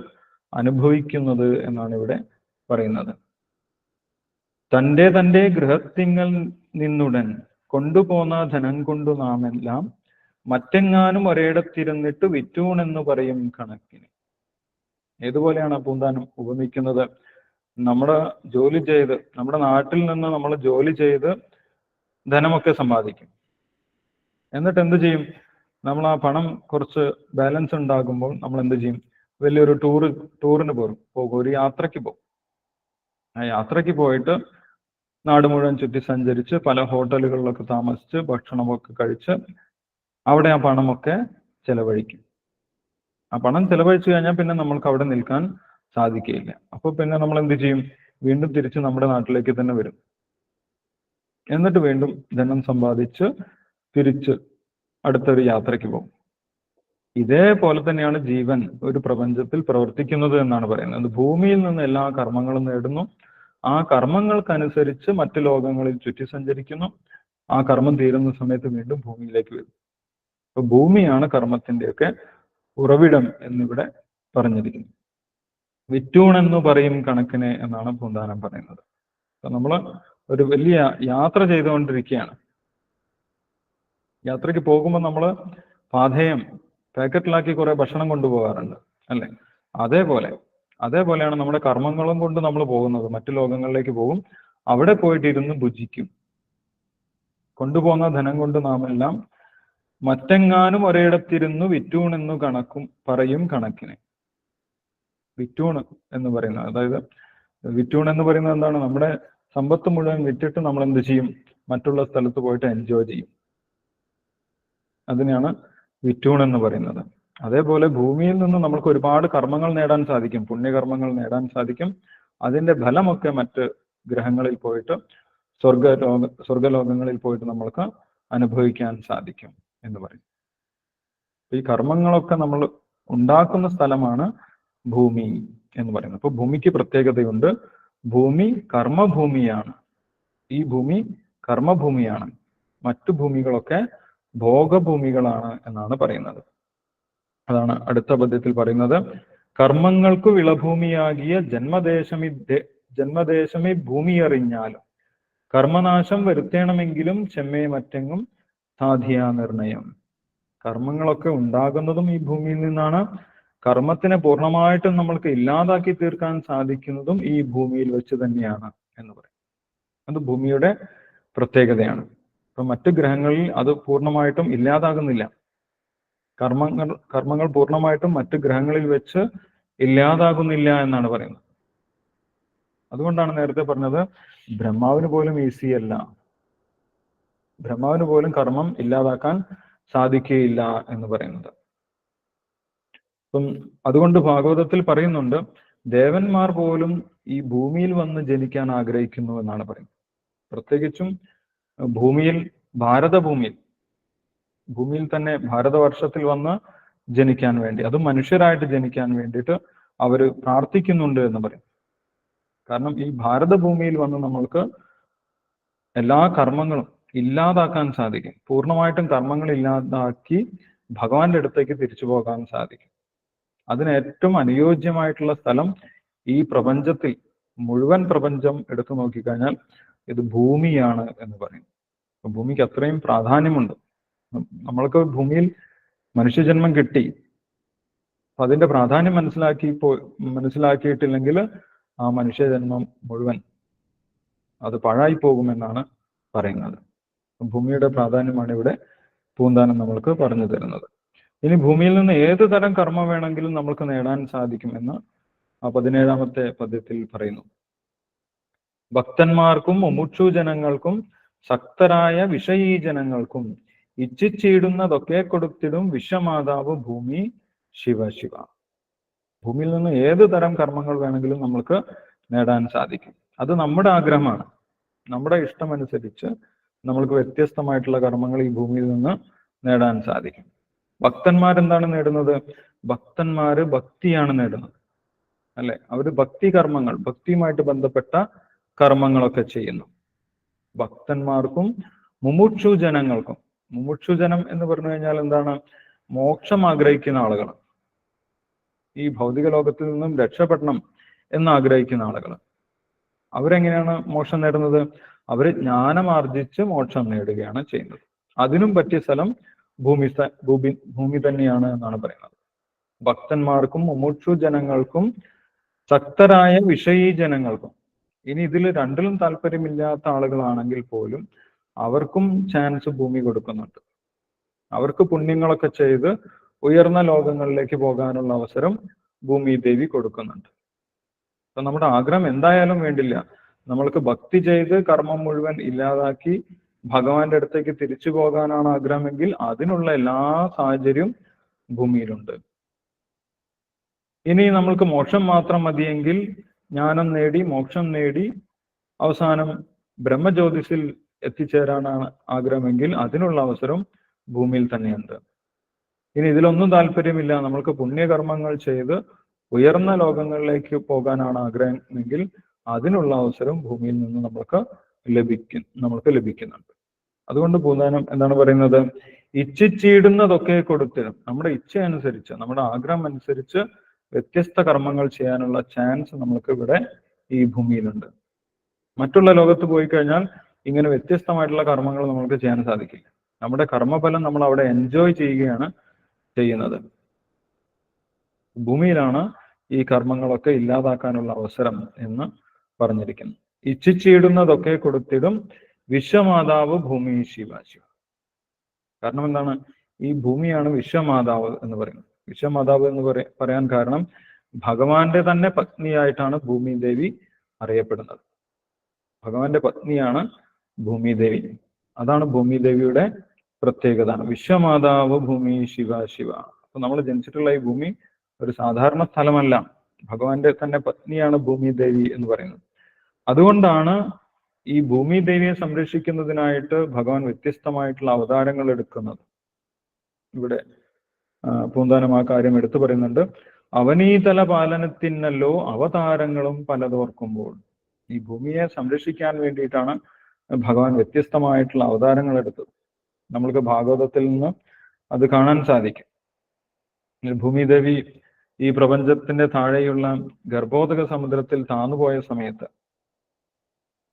അനുഭവിക്കുന്നത് എന്നാണ് ഇവിടെ പറയുന്നത്. തന്റെ ഗൃഹത്തിങ്കൽ നിന്നുടൻ കൊണ്ടുപോന്ന ധനം കൊണ്ടു നാം എല്ലാം മറ്റെങ്ങാനും ഒരിടത്തിരുന്നിട്ട് വിറ്റൂണെന്ന് പറയും കണക്കിന്. ഏതുപോലെയാണ് പൂന്താനം ഉപമിക്കുന്നത്? നമ്മുടെ ജോലി ചെയ്ത്, നമ്മുടെ നാട്ടിൽ നിന്ന് നമ്മൾ ജോലി ചെയ്ത് ധനമൊക്കെ സമ്പാദിക്കും. എന്നിട്ട് എന്ത് ചെയ്യും? നമ്മൾ ആ പണം കുറച്ച് ബാലൻസ് ഉണ്ടാകുമ്പോൾ നമ്മൾ എന്ത് ചെയ്യും? വലിയൊരു ടൂറിന് പോകും, ഒരു യാത്രയ്ക്ക് പോകും. ആ യാത്രയ്ക്ക് പോയിട്ട് നാട് മുഴുവൻ ചുറ്റി സഞ്ചരിച്ച് പല ഹോട്ടലുകളിലൊക്കെ താമസിച്ച് ഭക്ഷണമൊക്കെ കഴിച്ച് അവിടെ ആ പണമൊക്കെ ചെലവഴിക്കും. ആ പണം ചെലവഴിച്ചു കഴിഞ്ഞാൽ പിന്നെ നമ്മൾക്ക് അവിടെ നിൽക്കാൻ സാധിക്കുകയില്ല. അപ്പൊ പിന്നെ നമ്മൾ എന്ത് ചെയ്യും? വീണ്ടും തിരിച്ച് നമ്മുടെ നാട്ടിലേക്ക് തന്നെ വരും. എന്നിട്ട് വീണ്ടും ധനം സമ്പാദിച്ച് തിരിച്ച് അടുത്തൊരു യാത്രയ്ക്ക് പോകും. ഇതേപോലെ തന്നെയാണ് ജീവൻ ഒരു പ്രപഞ്ചത്തിൽ പ്രവർത്തിക്കുന്നത് എന്നാണ് പറയുന്നത്. ഭൂമിയിൽ നിന്ന് എല്ലാ കർമ്മങ്ങളും നേടുന്നു. ആ കർമ്മങ്ങൾക്കനുസരിച്ച് മറ്റു ലോകങ്ങളിൽ ചുറ്റി സഞ്ചരിക്കുന്നു. ആ കർമ്മം തീരുന്ന സമയത്ത് വീണ്ടും ഭൂമിയിലേക്ക് വരും. അപ്പൊ ഭൂമിയാണ് കർമ്മത്തിന്റെയൊക്കെ ഉറവിടം എന്നിവിടെ പറഞ്ഞിരിക്കുന്നു. വിറ്റൂണെന്ന് പറയും കണക്കിന് എന്നാണ് പൂന്താനം പറയുന്നത്. അപ്പൊ നമ്മൾ ഒരു വലിയ യാത്ര ചെയ്തുകൊണ്ടിരിക്കുകയാണ്. യാത്രയ്ക്ക് പോകുമ്പോൾ നമ്മൾ പാഥേയം പാക്കറ്റിലാക്കി കുറെ ഭക്ഷണം കൊണ്ടുപോകാറുണ്ട്, അല്ലെ? അതേപോലെയാണ് നമ്മുടെ കർമ്മങ്ങളും കൊണ്ട് നമ്മൾ പോകുന്നത്. മറ്റു ലോകങ്ങളിലേക്ക് പോകും, അവിടെ പോയിട്ടിരുന്ന് ഭുജിക്കും. കൊണ്ടുപോകുന്ന ധനം കൊണ്ട് നാം എല്ലാം മറ്റെങ്ങാനും ഒരിടത്തിരുന്നു വിറ്റൂണെന്നു പറയും കണക്കിന്. വിറ്റൂണ് എന്ന് പറയുന്നത്, അതായത് വിറ്റൂൺ എന്ന് പറയുന്നത് എന്താണ്? നമ്മുടെ സമ്പത്ത് മുഴുവൻ വിറ്റിട്ട് നമ്മൾ എന്ത് ചെയ്യും? മറ്റുള്ള സ്ഥലത്ത് പോയിട്ട് എൻജോയ് ചെയ്യും. അതിനെയാണ് വിറ്റൂൺ എന്ന് പറയുന്നത്. അതേപോലെ ഭൂമിയിൽ നിന്ന് നമുക്ക് ഒരുപാട് കർമ്മങ്ങൾ നേടാൻ സാധിക്കും, പുണ്യകർമ്മങ്ങൾ നേടാൻ സാധിക്കും. അതിന്റെ ഫലമൊക്കെ മറ്റ് ഗ്രഹങ്ങളിൽ പോയിട്ട് സ്വർഗലോകങ്ങളിൽ പോയിട്ട് നമ്മൾക്ക് അനുഭവിക്കാൻ സാധിക്കും എന്ന് പറയും. ഈ കർമ്മങ്ങളൊക്കെ നമ്മൾ ഉണ്ടാക്കുന്ന സ്ഥലമാണ് ഭൂമി എന്ന് പറയുന്നത്. അപ്പൊ ഭൂമിക്ക് പ്രത്യേകതയുണ്ട്. ഭൂമി കർമ്മഭൂമിയാണ്. ഈ ഭൂമി കർമ്മഭൂമിയാണ്. മറ്റു ഭൂമികളൊക്കെ ഭോഗഭൂമികളാണ് എന്നാണ് പറയുന്നത്. അതാണ് അടുത്ത പദ്യത്തിൽ പറയുന്നത്. കർമ്മങ്ങൾക്കു വിളഭൂമിയാകിയ ജന്മദേശമി ഭൂമി അറിഞ്ഞാലും കർമ്മനാശം വരുത്തേണമെങ്കിലും ചെമ്മേ മറ്റെങ്ങും സാധിയാ നിർണയം. കർമ്മങ്ങളൊക്കെ ഉണ്ടാകുന്നതും ഈ ഭൂമിയിൽ നിന്നാണ്. കർമ്മത്തിനെ പൂർണ്ണമായിട്ടും നമ്മൾക്ക് ഇല്ലാതാക്കി തീർക്കാൻ സാധിക്കുന്നതും ഈ ഭൂമിയിൽ വെച്ച് തന്നെയാണ് എന്ന് പറയും. അത് ഭൂമിയുടെ പ്രത്യേകതയാണ്. ഇപ്പൊ മറ്റു ഗ്രഹങ്ങളിൽ അത് പൂർണ്ണമായിട്ടും ഇല്ലാതാകുന്നില്ല. കർമ്മങ്ങൾ പൂർണ്ണമായിട്ടും മറ്റു ഗ്രഹങ്ങളിൽ വെച്ച് ഇല്ലാതാകുന്നില്ല എന്നാണ് പറയുന്നത്. അതുകൊണ്ടാണ് നേരത്തെ പറഞ്ഞത് ബ്രഹ്മാവിന് പോലും ഈസി അല്ല, ബ്രഹ്മാവിന് പോലും കർമ്മം ഇല്ലാതാക്കാൻ സാധിക്കുകയില്ല എന്ന് പറയുന്നത്. അപ്പം അതുകൊണ്ട് ഭാഗവതത്തിൽ പറയുന്നുണ്ട്, ദേവന്മാർ പോലും ഈ ഭൂമിയിൽ വന്ന് ജനിക്കാൻ ആഗ്രഹിക്കുന്നു എന്നാണ് പറയുന്നത്. പ്രത്യേകിച്ചും ഭൂമിയിൽ, ഭൂമിയിൽ തന്നെ ഭാരതവർഷത്തിൽ വന്ന് ജനിക്കാൻ വേണ്ടി, അതും മനുഷ്യരായിട്ട് ജനിക്കാൻ വേണ്ടിയിട്ട് അവര് പ്രാർത്ഥിക്കുന്നുണ്ട് എന്ന് പറയും. കാരണം ഈ ഭാരതഭൂമിയിൽ വന്ന് നമ്മൾക്ക് എല്ലാ കർമ്മങ്ങളും ഇല്ലാതാക്കാൻ സാധിക്കും. പൂർണ്ണമായിട്ടും കർമ്മങ്ങൾ ഇല്ലാതാക്കി ഭഗവാന്റെ അടുത്തേക്ക് തിരിച്ചു പോകാൻ സാധിക്കും. അതിന് ഏറ്റവും അനുയോജ്യമായിട്ടുള്ള സ്ഥലം ഈ പ്രപഞ്ചത്തിൽ, മുഴുവൻ പ്രപഞ്ചം എടുത്തു നോക്കിക്കഴിഞ്ഞാൽ ഇത് ഭൂമിയാണ് എന്ന് പറയും. ഭൂമിക്ക് അത്രയും പ്രാധാന്യമുണ്ട്. നമ്മൾക്ക് ഭൂമിയിൽ മനുഷ്യജന്മം കിട്ടി, അതിന്റെ പ്രാധാന്യം മനസ്സിലാക്കിയിട്ടില്ലെങ്കിൽ ആ മനുഷ്യജന്മം മുഴുവൻ അത് പാഴായി പോകുമെന്നാണ് പറയുന്നത്. ഭൂമിയുടെ പ്രാധാന്യമാണ് ഇവിടെ പൂന്താനം നമ്മൾക്ക് പറഞ്ഞു തരുന്നത്. ഇനി ഭൂമിയിൽ നിന്ന് ഏത് തരം കർമ്മം വേണമെങ്കിലും നമ്മൾക്ക് നേടാൻ സാധിക്കും എന്ന് ആ 17ാമത്തെ പദ്യത്തിൽ പറയുന്നു. ഭക്തന്മാർക്കും മുമുക്ഷു ജനങ്ങൾക്കും ശക്തരായ വിഷയീ ജനങ്ങൾക്കും ഇച്ഛിച്ചിടുന്നതൊക്കെ കൊടുത്തിടും വിശ്വമാതാവ് ഭൂമി ശിവ ശിവ. ഭൂമിയിൽ നിന്ന് ഏത് തരം കർമ്മങ്ങൾ വേണമെങ്കിലും നമ്മൾക്ക് നേടാൻ സാധിക്കും. അത് നമ്മുടെ ആഗ്രഹമാണ്. നമ്മുടെ ഇഷ്ടമനുസരിച്ച് നമ്മൾക്ക് വ്യത്യസ്തമായിട്ടുള്ള കർമ്മങ്ങൾ ഈ ഭൂമിയിൽ നിന്ന് നേടാൻ സാധിക്കും. ഭക്തന്മാരെന്താണ് നേടുന്നത്? ഭക്തന്മാര് ഭക്തിയാണ് നേടുന്നത്, അല്ലെ? അവര് ഭക്തി കർമ്മങ്ങൾ, ഭക്തിയുമായിട്ട് ബന്ധപ്പെട്ട കർമ്മങ്ങളൊക്കെ ചെയ്യുന്നു. ഭക്തന്മാർക്കും മുമുക്ഷു ജനങ്ങൾക്കും, മുമുക്ഷു ജനം എന്ന് പറഞ്ഞു കഴിഞ്ഞാൽ എന്താണ്? മോക്ഷം ആഗ്രഹിക്കുന്ന ആളുകൾ, ഈ ഭൗതിക ലോകത്തിൽ നിന്നും രക്ഷപ്പെടണം എന്ന് ആഗ്രഹിക്കുന്ന ആളുകൾ. അവരെങ്ങനെയാണ് മോക്ഷം നേടുന്നത്? അവര് ജ്ഞാനമാർജിച്ച് മോക്ഷം നേടുകയാണ് ചെയ്യുന്നത്. അതിനും പറ്റിയ സ്ഥലം ഭൂമി തന്നെയാണ് എന്നാണ് പറയുന്നത്. ഭക്തന്മാർക്കും മുമുക്ഷു ജനങ്ങൾക്കും ശക്തരായ വിഷയീ ജനങ്ങൾക്കും. ഇനി ഇതിൽ രണ്ടിലും താല്പര്യമില്ലാത്ത ആളുകളാണെങ്കിൽ പോലും അവർക്കും ചാൻസ് ഭൂമി കൊടുക്കുന്നുണ്ട്. അവർക്ക് പുണ്യങ്ങളൊക്കെ ചെയ്ത് ഉയർന്ന ലോകങ്ങളിലേക്ക് പോകാനുള്ള അവസരം ഭൂമി ദേവി കൊടുക്കുന്നുണ്ട്. അപ്പൊ നമ്മുടെ ആഗ്രഹം എന്തായാലും വേണ്ടില്ല, നമ്മൾക്ക് ഭക്തി ചെയ്ത് കർമ്മം മുഴുവൻ ഇല്ലാതാക്കി ഭഗവാന്റെ അടുത്തേക്ക് തിരിച്ചു പോകാനാണ് ആഗ്രഹമെങ്കിൽ അതിനുള്ള എല്ലാ സാഹചര്യവും ഭൂമിയിലുണ്ട്. ഇനി നമ്മൾക്ക് മോക്ഷം മാത്രം മതിയെങ്കിൽ, ജ്ഞാനം നേടി മോക്ഷം നേടി അവസാനം ബ്രഹ്മജ്യോതിസിൽ എത്തിച്ചേരാനാണ് ആഗ്രഹമെങ്കിൽ അതിനുള്ള അവസരം ഭൂമിയിൽ തന്നെയുണ്ട്. ഇനി ഇതിലൊന്നും താല്പര്യമില്ല, നമ്മൾക്ക് പുണ്യകർമ്മങ്ങൾ ചെയ്ത് ഉയർന്ന ലോകങ്ങളിലേക്ക് പോകാനാണ് ആഗ്രഹമെങ്കിൽ അതിനുള്ള അവസരം ഭൂമിയിൽ നിന്ന് നമ്മൾക്ക് ലഭിക്കുന്നുണ്ട്. അതുകൊണ്ട് പൂന്താനം എന്താണ് പറയുന്നത്? ഇച്ഛിച്ചിടുന്നതൊക്കെ കൊടുത്തിടും. നമ്മുടെ ഇച്ഛ അനുസരിച്ച്, നമ്മുടെ ആഗ്രഹം അനുസരിച്ച് വ്യത്യസ്ത കർമ്മങ്ങൾ ചെയ്യാനുള്ള ചാൻസ് നമ്മൾക്ക് ഇവിടെ ഈ ഭൂമിയിലുണ്ട്. മറ്റുള്ള ലോകത്ത് പോയി കഴിഞ്ഞാൽ ഇങ്ങനെ വ്യത്യസ്തമായിട്ടുള്ള കർമ്മങ്ങൾ നമ്മൾക്ക് ചെയ്യാൻ സാധിക്കില്ല. നമ്മുടെ കർമ്മഫലം നമ്മൾ അവിടെ എൻജോയ് ചെയ്യുകയാണ് ചെയ്യുന്നത്. ഭൂമിയിലാണ് ഈ കർമ്മങ്ങളൊക്കെ ഇല്ലാതാക്കാനുള്ള അവസരം എന്ന് പറഞ്ഞിരിക്കുന്നു. ഇച്ഛിച്ചിടുന്നതൊക്കെ കൊടുത്തിടും വിശ്വമാതാവ് ഭൂമി ശിവ ശിവ. കാരണം എന്താണ്? ഈ ഭൂമിയാണ് വിശ്വമാതാവ് എന്ന് പറയുന്നത്. വിശ്വമാതാവ് എന്ന് പറയാൻ കാരണം ഭഗവാന്റെ തന്നെ പത്നിയായിട്ടാണ് ഭൂമി ദേവി അറിയപ്പെടുന്നത്. ഭഗവാന്റെ പത്നിയാണ് ഭൂമി ദേവി. അതാണ് ഭൂമി ദേവിയുടെ പ്രത്യേകത. വിശ്വമാതാവ് ഭൂമി ശിവ ശിവ. അപ്പൊ നമ്മൾ ജനിച്ചിട്ടുള്ള ഈ ഭൂമി ഒരു സാധാരണ സ്ഥലമല്ല, ഭഗവാന്റെ തന്നെ പത്നിയാണ് ഭൂമി ദേവി എന്ന് പറയുന്നത്. അതുകൊണ്ടാണ് ഈ ഭൂമി ദേവിയെ സംരക്ഷിക്കുന്നതിനായിട്ട് ഭഗവാൻ വ്യത്യസ്തമായിട്ടുള്ള അവതാരങ്ങൾ എടുക്കുന്നത്. ഇവിടെ പൂന്താനം ആ കാര്യം എടുത്തു പറയുന്നുണ്ട്. അവനീതല പാലനത്തിനല്ലോ അവതാരങ്ങളും പലതോർക്കുമ്പോൾ. ഈ ഭൂമിയെ സംരക്ഷിക്കാൻ വേണ്ടിയിട്ടാണ് ഭഗവാൻ വ്യത്യസ്തമായിട്ടുള്ള അവതാരങ്ങൾ എടുത്തത്. നമ്മൾക്ക് ഭാഗവതത്തിൽ നിന്ന് അത് കാണാൻ സാധിക്കും. ഭൂമിദേവി ഈ പ്രപഞ്ചത്തിന്റെ താഴെയുള്ള ഗർഭോദക സമുദ്രത്തിൽ താന്നുപോയ സമയത്ത്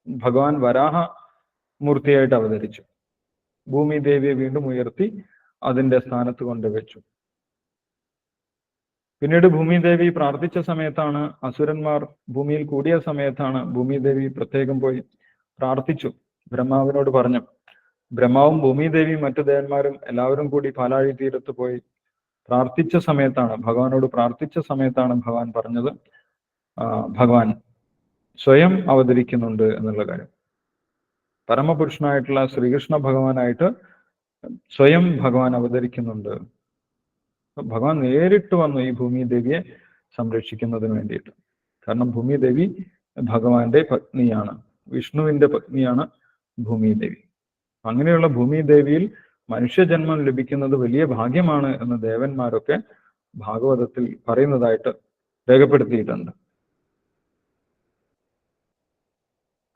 ഭഗവാൻ വരാഹ മൂർത്തിയായിട്ട് അവതരിച്ചു. ഭൂമിദേവിയെ വീണ്ടും ഉയർത്തി അതിന്റെ സ്ഥാനത്ത് കൊണ്ടുവച്ചു. പിന്നീട് ഭൂമിദേവി പ്രാർത്ഥിച്ച സമയത്താണ്, അസുരന്മാർ ഭൂമിയിൽ കൂടിയ സമയത്താണ് ഭൂമിദേവി പ്രത്യേകം പോയി പ്രാർത്ഥിച്ചു, ബ്രഹ്മാവിനോട് പറഞ്ഞു. ബ്രഹ്മാവും ഭൂമിദേവിയും മറ്റു ദേവന്മാരും എല്ലാവരും കൂടി പാലാഴി തീരത്ത് പോയി പ്രാർത്ഥിച്ച സമയത്താണ്, ഭഗവാനോട് പ്രാർത്ഥിച്ച സമയത്താണ് ഭഗവാൻ പറഞ്ഞത്, ഭഗവാൻ സ്വയം അവതരിക്കുന്നുണ്ട് എന്നുള്ള കാര്യം. പരമപുരുഷനായിട്ടുള്ള ശ്രീകൃഷ്ണ ഭഗവാനായിട്ട് സ്വയം ഭഗവാൻ അവതരിക്കുന്നുണ്ട്. ഭഗവാൻ നേരിട്ട് വന്നു ഈ ഭൂമിദേവിയെ സംരക്ഷിക്കുന്നതിന് വേണ്ടിയിട്ട്. കാരണം ഭൂമിദേവി ഭഗവാന്റെ പത്നിയാണ്, വിഷ്ണുവിന്റെ പത്നിയാണ് ഭൂമിദേവി. അങ്ങനെയുള്ള ഭൂമിദേവിയിൽ മനുഷ്യജന്മം ലഭിക്കുന്നത് വലിയ ഭാഗ്യമാണ് എന്ന് ദേവന്മാരൊക്കെ ഭാഗവതത്തിൽ പറയുന്നതായിട്ട് രേഖപ്പെടുത്തിയിട്ടുണ്ട്.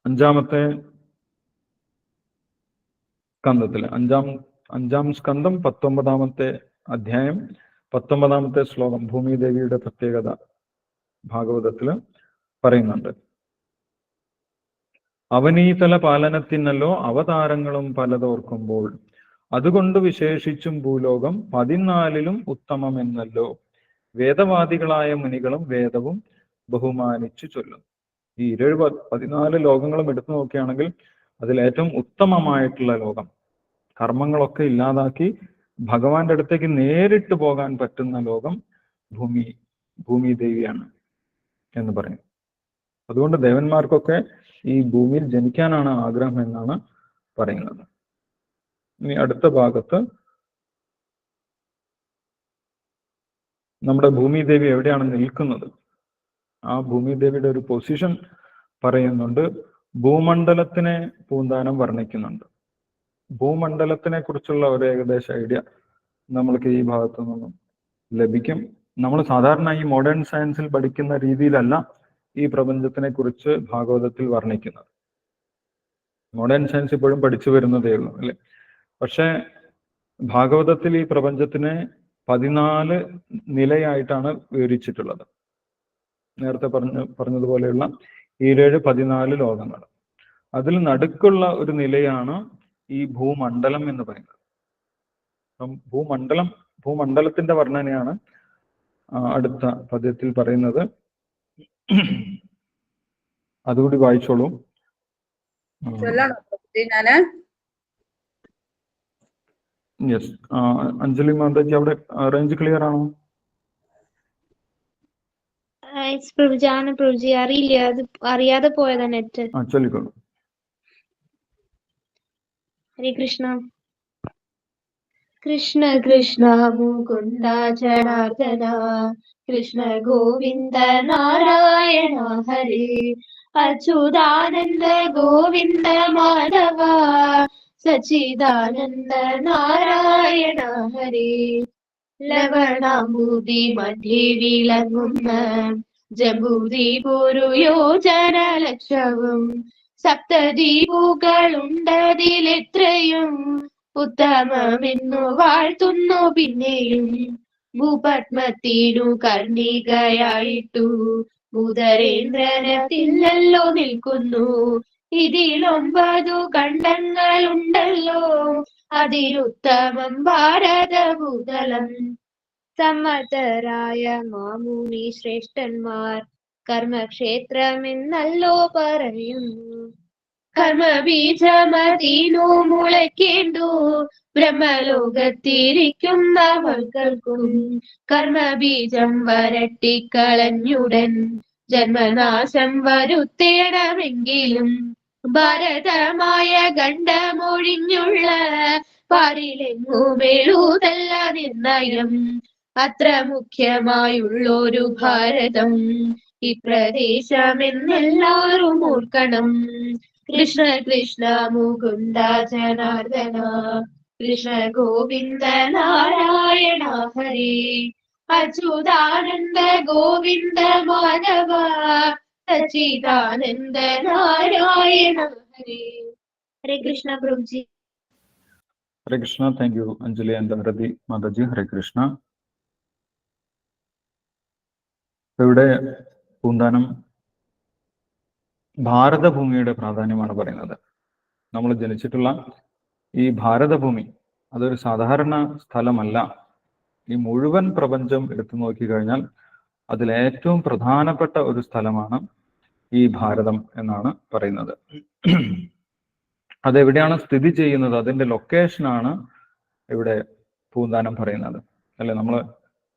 അഞ്ചാമത്തെ സ്കന്ധത്തില് അഞ്ചാം സ്കന്ധം 19-ാമത്തെ അധ്യായം 19-ാമത്തെ ശ്ലോകം ഭൂമിദേവിയുടെ പ്രത്യേകത ഭാഗവതത്തില് പറയുന്നുണ്ട്. അവനീതല പാലനത്തിനല്ലോ അവതാരങ്ങളും പലതോർക്കുമ്പോൾ, അതുകൊണ്ട് വിശേഷിച്ചും ഭൂലോകം 14-ലും ഉത്തമമെന്നല്ലോ വേദവാദികളായ മുനികളും വേദവും ബഹുമാനിച്ചു ചൊല്ലുന്നു. ഈ 14 ലോകങ്ങളും എടുത്തു നോക്കുകയാണെങ്കിൽ അതിലേറ്റവും ഉത്തമമായിട്ടുള്ള ലോകം, കർമ്മങ്ങളൊക്കെ ഇല്ലാതാക്കി ഭഗവാന്റെ അടുത്തേക്ക് നേരിട്ട് പോകാൻ പറ്റുന്ന ലോകം ഭൂമിദേവിയാണ് എന്ന് പറയും. അതുകൊണ്ട് ദേവന്മാർക്കൊക്കെ ഈ ഭൂമിയിൽ ജനിക്കാനാണ് ആഗ്രഹം എന്നാണ് പറയുന്നത്. ഇനി അടുത്ത ഭാഗത്ത് നമ്മുടെ ഭൂമിദേവി എവിടെയാണ് നിൽക്കുന്നത്, ആ ഭൂമിദേവിയുടെ ഒരു പൊസിഷൻ പറയുന്നുണ്ട്. ഭൂമണ്ഡലത്തിനെ പൂന്താനം വർണ്ണിക്കുന്നുണ്ട്. ഭൂമണ്ഡലത്തിനെ കുറിച്ചുള്ള ഒരു ഏകദേശ ഐഡിയ നമ്മൾക്ക് ഈ ഭാഗത്തു നിന്നും ലഭിക്കും. നമ്മൾ സാധാരണ ഈ മോഡേൺ സയൻസിൽ പഠിക്കുന്ന രീതിയിലല്ല ഈ പ്രപഞ്ചത്തിനെ കുറിച്ച് ഭാഗവതത്തിൽ വർണ്ണിക്കുന്നത്. മോഡേൺ സയൻസ് ഇപ്പോഴും പഠിച്ചു വരുന്നതേ ഉള്ളൂ അല്ലെ. പക്ഷെ ഭാഗവതത്തിൽ ഈ പ്രപഞ്ചത്തിനെ 14 നിലയായിട്ടാണ് വിവരിച്ചിട്ടുള്ളത്. നേരത്തെ പറഞ്ഞതുപോലെയുള്ള 14 ലോകങ്ങൾ. അതിൽ നടുക്കുള്ള ഒരു നിലയാണ് ഈ ഭൂമണ്ഡലം എന്ന് പറയുന്നത്. ഭൂമണ്ഡലത്തിന്റെ വർണ്ണനയാണ് അടുത്ത പദ്യത്തിൽ പറയുന്നത്. അതുകൂടി വായിച്ചോളൂ. യെസ്, അഞ്ജലി മാതാജി അവിടെ റേഞ്ച് ക്ലിയർ ആണോ? അറിയാതെ പോയതാ നെറ്റ്. ചൊല്ലിക്കോളൂ. ഹരേ കൃഷ്ണ. കൃഷ്ണ കൃഷ്ണ മുകുന്ദ ജനാർദ്ദന, കൃഷ്ണ ഗോവിന്ദ നാരായണ ഹരേ, അച്യുതാനന്ദ ഗോവിന്ദ മാധവ, സച്ചിദാനന്ദ നാരായണ ഹരേ. ലവണാംബുദി മധ്യേ വിളങ്ങുന്ന ജംബൂദ്വീപൊരു യോജന ലക്ഷവും, സപ്തദ്വീപുകളുണ്ടതിലെത്രയും ഉത്തമമെന്നു വാഴ്ത്തുന്നു പിന്നെയും. ഭൂപത്മത്തിനു കർണികയായിട്ടു ഭൂതരേന്ദ്രനത്തില്ലല്ലോ നിൽക്കുന്നു, ഇതിൽ 9 ഖണ്ഡങ്ങളുണ്ടല്ലോ അതിരുത്തമം ഭാരതഭൂതലം. സമ്മതരായ മാമുനി ശ്രേഷ്ഠന്മാർ കർമ്മക്ഷേത്രമെന്നല്ലോ പറയുന്നു. കർമ്മബീജമതീനു മുളയ്ക്കേണ്ടു ബ്രഹ്മലോകത്തിരിക്കുന്ന മക്കൾക്കും, കർമ്മബീജം വരട്ടിക്കളഞ്ഞുടൻ ജന്മനാശം വരുത്തേണമെങ്കിലും, ഭാരതമായ ഗണ്ഡമൊഴിഞ്ഞുള്ള പാരിലെങ്ങുമെഴുതല്ല നിർണയം. അത്ര മുഖ്യമായുള്ളൊരു ഭാരതം ഇപ്രദേശമെന്നെല്ലാവരും ഓർക്കണം. Krishna Krishna Mukunda Janardana, Krishna Govinda Narayana Hare, Achyutananda Govinda Madhava, Sachchidananda Narayana Hare. Hare Krishna Prabhuji. Hare Krishna. Thank you Anjali and Bharati Mataji. Hare Krishna. ഇവിടെ പൂന്താനം ഭാരതഭൂമിയുടെ പ്രാധാന്യമാണ് പറയുന്നത്. നമ്മൾ ജനിച്ചിട്ടുള്ള ഈ ഭാരതഭൂമി അതൊരു സാധാരണ സ്ഥലമല്ല. ഈ മുഴുവൻ പ്രപഞ്ചം എടുത്തു നോക്കിക്കഴിഞ്ഞാൽ അതിലേറ്റവും പ്രധാനപ്പെട്ട ഒരു സ്ഥലമാണ് ഈ ഭാരതം എന്നാണ് പറയുന്നത്. അതെവിടെയാണ് സ്ഥിതി ചെയ്യുന്നത്, അതിന്റെ ലൊക്കേഷനാണ് ഇവിടെ പൂന്താനം പറയുന്നത്. അല്ലെ, നമ്മൾ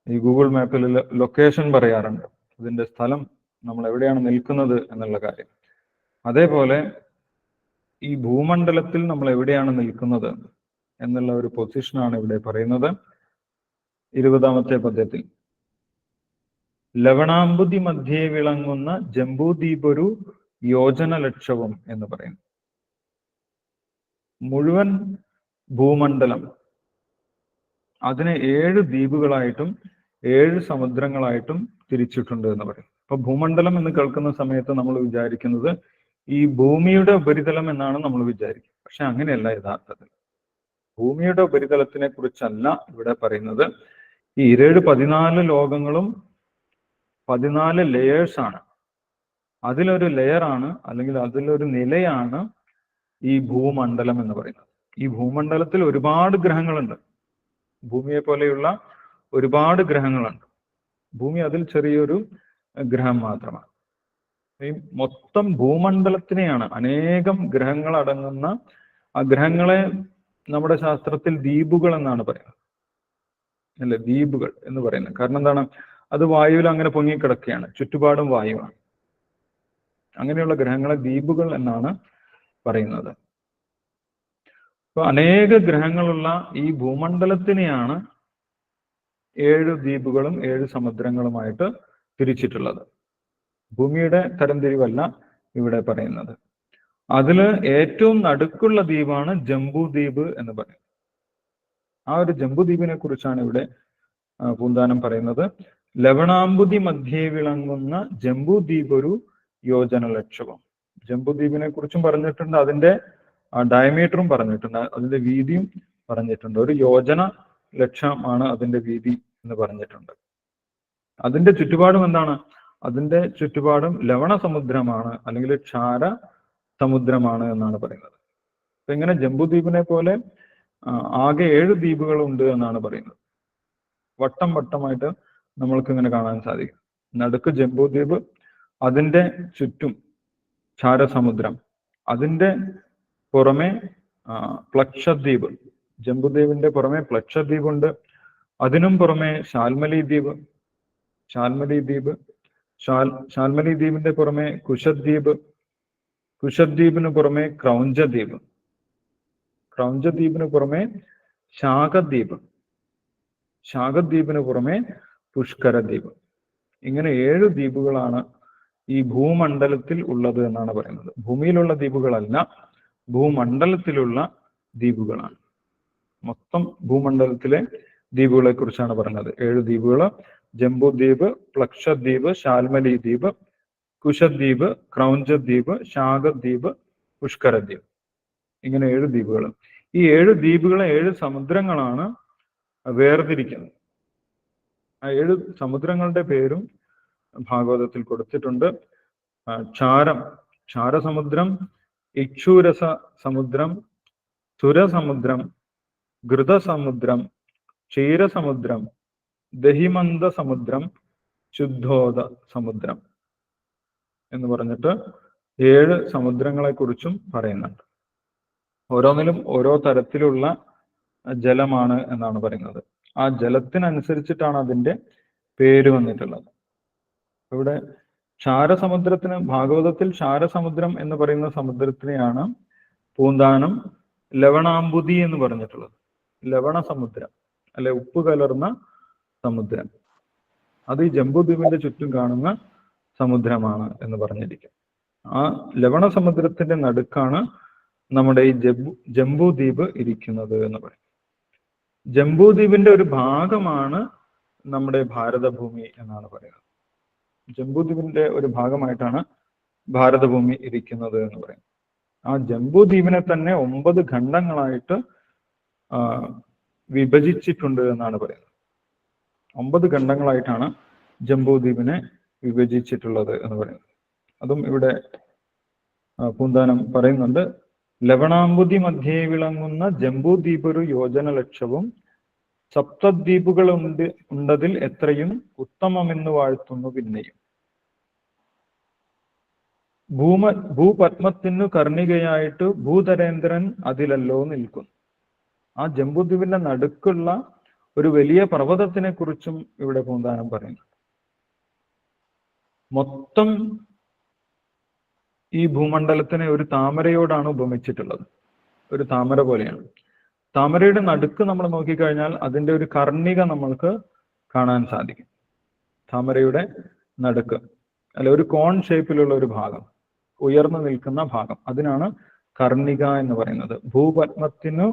ഈ ഗൂഗിൾ മാപ്പിൽ ലൊക്കേഷൻ പറയാറുണ്ട്, അതിന്റെ സ്ഥലം, നമ്മൾ എവിടെയാണ് നിൽക്കുന്നത് എന്നുള്ള കാര്യം. അതേപോലെ ഈ ഭൂമണ്ഡലത്തിൽ നമ്മൾ എവിടെയാണ് നിൽക്കുന്നത് എന്നുള്ള ഒരു പൊസിഷനാണ് ഇവിടെ പറയുന്നത്. 20ാമത്തെ പദ്യത്തിൽ ലവണാംബുതി മധ്യേ വിളങ്ങുന്ന ജംബൂദ്വീപൊരു യോജന ലക്ഷവും എന്ന് പറയുന്നു. മുഴുവൻ ഭൂമണ്ഡലം അതിനെ 7 ദ്വീപുകളായിട്ടും 7 സമുദ്രങ്ങളായിട്ടും തിരിച്ചിട്ടുണ്ട് എന്ന് പറയും. അപ്പൊ ഭൂമണ്ഡലം എന്ന് കേൾക്കുന്ന സമയത്ത് നമ്മൾ വിചാരിക്കുന്നത് ഈ ഭൂമിയുടെ ഉപരിതലം എന്നാണ് നമ്മൾ വിചാരിക്കുക. പക്ഷെ അങ്ങനെയല്ല യഥാർത്ഥത്തിൽ. ഭൂമിയുടെ ഉപരിതലത്തിനെ കുറിച്ചല്ല ഇവിടെ പറയുന്നത്. ഈ 14 ലോകങ്ങളും 14 ലെയേഴ്സ് ആണ്. അതിലൊരു ലെയറാണ്, അല്ലെങ്കിൽ അതിലൊരു നിലയാണ് ഈ ഭൂമണ്ഡലം എന്ന് പറയുന്നത്. ഈ ഭൂമണ്ഡലത്തിൽ ഒരുപാട് ഗ്രഹങ്ങളുണ്ട്. ഭൂമിയെ പോലെയുള്ള ഒരുപാട് ഗ്രഹങ്ങളുണ്ട്. ഭൂമി അതിൽ ചെറിയൊരു ഗ്രഹം മാത്രമാണ്. ഈ മൊത്തം ഭൂമണ്ഡലത്തിനെയാണ് അനേകം ഗ്രഹങ്ങൾ അടങ്ങുന്ന ആ ഗ്രഹങ്ങളെ നമ്മുടെ ശാസ്ത്രത്തിൽ ദ്വീപുകൾ എന്നാണ് പറയുന്നത്. അല്ലെ, ദ്വീപുകൾ എന്ന് പറയുന്നത്. കാരണം എന്താണ്? അത് വായുവിൽ അങ്ങനെ പൊങ്ങിക്കിടക്കുകയാണ്, ചുറ്റുപാടും വായുവാണ്. അങ്ങനെയുള്ള ഗ്രഹങ്ങളെ ദ്വീപുകൾ എന്നാണ് പറയുന്നത്. അപ്പൊ അനേക ഗ്രഹങ്ങളുള്ള ഈ ഭൂമണ്ഡലത്തിനെയാണ് 7 ദ്വീപുകളും 7 സമുദ്രങ്ങളുമായിട്ട് തിരിച്ചിട്ടുള്ളത്. ഭൂമിയുടെ തരംതിരിവല്ല ഇവിടെ പറയുന്നത്. അതില് ഏറ്റവും നടുക്കുള്ള ദ്വീപാണ് ജംബൂദ്വീപ് എന്ന് പറയുന്നത്. ആ ഒരു ജംബൂദ്വീപിനെ കുറിച്ചാണ് ഇവിടെ പൂന്താനം പറയുന്നത്. ലവണാംബുതി മധ്യേ വിളങ്ങുന്ന ജംബൂദ്വീപ് ഒരു യോജന ലക്ഷവും. ജംബൂദ്വീപിനെ കുറിച്ചും പറഞ്ഞിട്ടുണ്ട്, അതിന്റെ ഡയമീറ്ററും പറഞ്ഞിട്ടുണ്ട്, അതിന്റെ വീതിയും പറഞ്ഞിട്ടുണ്ട്. ഒരു യോജന ലക്ഷമാണ് അതിന്റെ വീതി എന്ന് പറഞ്ഞിട്ടുണ്ട്. അതിന്റെ ചുറ്റുപാടും എന്താണ്? അതിന്റെ ചുറ്റുപാടും ലവണ സമുദ്രമാണ്, അല്ലെങ്കിൽ ക്ഷാര സമുദ്രമാണ് എന്നാണ് പറയുന്നത്. അപ്പൊ ഇങ്ങനെ ജംബൂദ്വീപിനെ പോലെ ആകെ 7 ദ്വീപുകളുണ്ട് എന്നാണ് പറയുന്നത്. വട്ടം വട്ടമായിട്ട് നമ്മൾക്ക് ഇങ്ങനെ കാണാൻ സാധിക്കും. നടുക്ക് ജംബൂദ്വീപ്, അതിന്റെ ചുറ്റും ക്ഷാരസമുദ്രം, അതിന്റെ പുറമെ പ്ലക്ഷദ്വീപ്, ജംബൂദ്വീപിന്റെ പുറമെ പ്ലക്ഷദ്വീപ് ഉണ്ട്. അതിനും പുറമെ ശാൽമലി ദ്വീപ്, ശാൽമലി ദ്വീപിന്റെ പുറമെ കുശദ്വീപ്, കുശദ്വീപിന് പുറമെ ക്രൗഞ്ചദ്വീപ്, ക്രൗഞ്ചദ്വീപിന് പുറമെ ശാഖദ്വീപ്, ശാഖദ്വീപിന് പുറമെ പുഷ്കരദ്വീപ്. ഇങ്ങനെ 7 ദ്വീപുകളാണ് ഈ ഭൂമണ്ഡലത്തിൽ ഉള്ളത് എന്നാണ് പറയുന്നത്. ഭൂമിയിലുള്ള ദ്വീപുകളല്ല, ഭൂമണ്ഡലത്തിലുള്ള ദ്വീപുകളാണ്. മൊത്തം ഭൂമണ്ഡലത്തിലെ ദ്വീപുകളെ കുറിച്ചാണ് പറഞ്ഞത്. 7 ദ്വീപുകൾ: ജംബൂദ്വീപ്, പ്ലക്ഷദ്വീപ്, ശാൽമലി ദ്വീപ്, കുശദ്വീപ്, ക്രൗഞ്ചദ്വീപ്, ശാഖദ്വീപ്, പുഷ്കരദ്വീപ്. ഇങ്ങനെ 7 ദ്വീപുകൾ. ഈ 7 ദ്വീപുകളെ 7 സമുദ്രങ്ങളാണ് വേർതിരിക്കുന്നത്. ആ 7 സമുദ്രങ്ങളുടെ പേരും ഭാഗവതത്തിൽ കൊടുത്തിട്ടുണ്ട്. ക്ഷാരസമുദ്രം, ഇക്ഷുരസ സമുദ്രം, സുരസമുദ്രം, ഘൃതസമുദ്രം, ക്ഷീരസമുദ്രം, ദഹിമന്ത സമുദ്രം, ശുദ്ധോദ സമുദ്രം എന്ന് പറഞ്ഞിട്ട് 7 സമുദ്രങ്ങളെ കുറിച്ചും പറയുന്നുണ്ട്. ഓരോന്നിലും ഓരോ തരത്തിലുള്ള ജലമാണ് എന്നാണ് പറയുന്നത്. ആ ജലത്തിനനുസരിച്ചിട്ടാണ് അതിന്റെ പേര് വന്നിട്ടുള്ളത്. ഇവിടെ ക്ഷാരസമുദ്രത്തിന്, ഭാഗവതത്തിൽ ക്ഷാരസമുദ്രം എന്ന് പറയുന്ന സമുദ്രത്തിനെയാണ് പൂന്താനം ലവണാംബുതി എന്ന് പറഞ്ഞിട്ടുള്ളത്. ലവണ സമുദ്രം, അല്ലെ, ഉപ്പ് കലർന്ന സമുദ്രം. അത് ഈ ജംബൂദ്വീപിന്റെ ചുറ്റും കാണുന്ന സമുദ്രമാണ് എന്ന് പറഞ്ഞിരിക്കും. ആ ലവണ സമുദ്രത്തിന്റെ നടുക്കാണ് നമ്മുടെ ഈ ജംബൂദ്വീപ് ഇരിക്കുന്നത് എന്ന് പറയും. ജംബൂദ്വീപിന്റെ ഒരു ഭാഗമാണ് നമ്മുടെ ഭാരതഭൂമി എന്നാണ് പറയുന്നത്. ജംബൂദ്വീപിന്റെ ഒരു ഭാഗമായിട്ടാണ് ഭാരതഭൂമി ഇരിക്കുന്നത് എന്ന് പറയും. ആ ജംബൂദ്വീപിനെ തന്നെ 9 ഖണ്ഡങ്ങളായിട്ട് വിഭജിച്ചിട്ടുണ്ട് എന്നാണ് പറയുന്നത്. 9 ഖണ്ഡങ്ങളായിട്ടാണ് ജംബൂദ്വീപിനെ വിഭജിച്ചിട്ടുള്ളത് എന്ന് പറയുന്നത്. അതും ഇവിടെ പൂന്താനം പറയുന്നുണ്ട്. ലവണാംബുതി മധ്യേ വിളങ്ങുന്ന ജംബൂദ്വീപ് ഒരു യോജന ലക്ഷവും സപ്തദ്വീപുകൾ ഉണ്ടതിൽ എത്രയും ഉത്തമമെന്ന് വാഴ്ത്തുന്നു പിന്നെയും. ഭൂപത്മത്തിനു കർണികയായിട്ട് ഭൂധരേന്ദ്രൻ അതിലല്ലോ നിൽക്കുന്നു. ആ ജംബുദ്വീപിന്റെ നടുക്കുള്ള ഒരു വലിയ പർവ്വതത്തിനെ കുറിച്ചും ഇവിടെ പൂന്താനം പറയുന്നു. മൊത്തം ഈ ഭൂമണ്ഡലത്തിനെ ഒരു താമരയോടാണ് ഉപമിച്ചിട്ടുള്ളത്. ഒരു താമര പോലെയാണ്. താമരയുടെ നടുക്ക് നമ്മൾ നോക്കിക്കഴിഞ്ഞാൽ അതിന്റെ ഒരു കർണിക നമ്മൾക്ക് കാണാൻ സാധിക്കും. താമരയുടെ നടുക്ക് അല്ല, ഒരു കോൺ ഷേപ്പിലുള്ള ഒരു ഭാഗം, ഉയർന്നു നിൽക്കുന്ന ഭാഗം, അതിനാണ് കർണിക എന്ന് പറയുന്നത്. ഭൂപത്മത്തിനു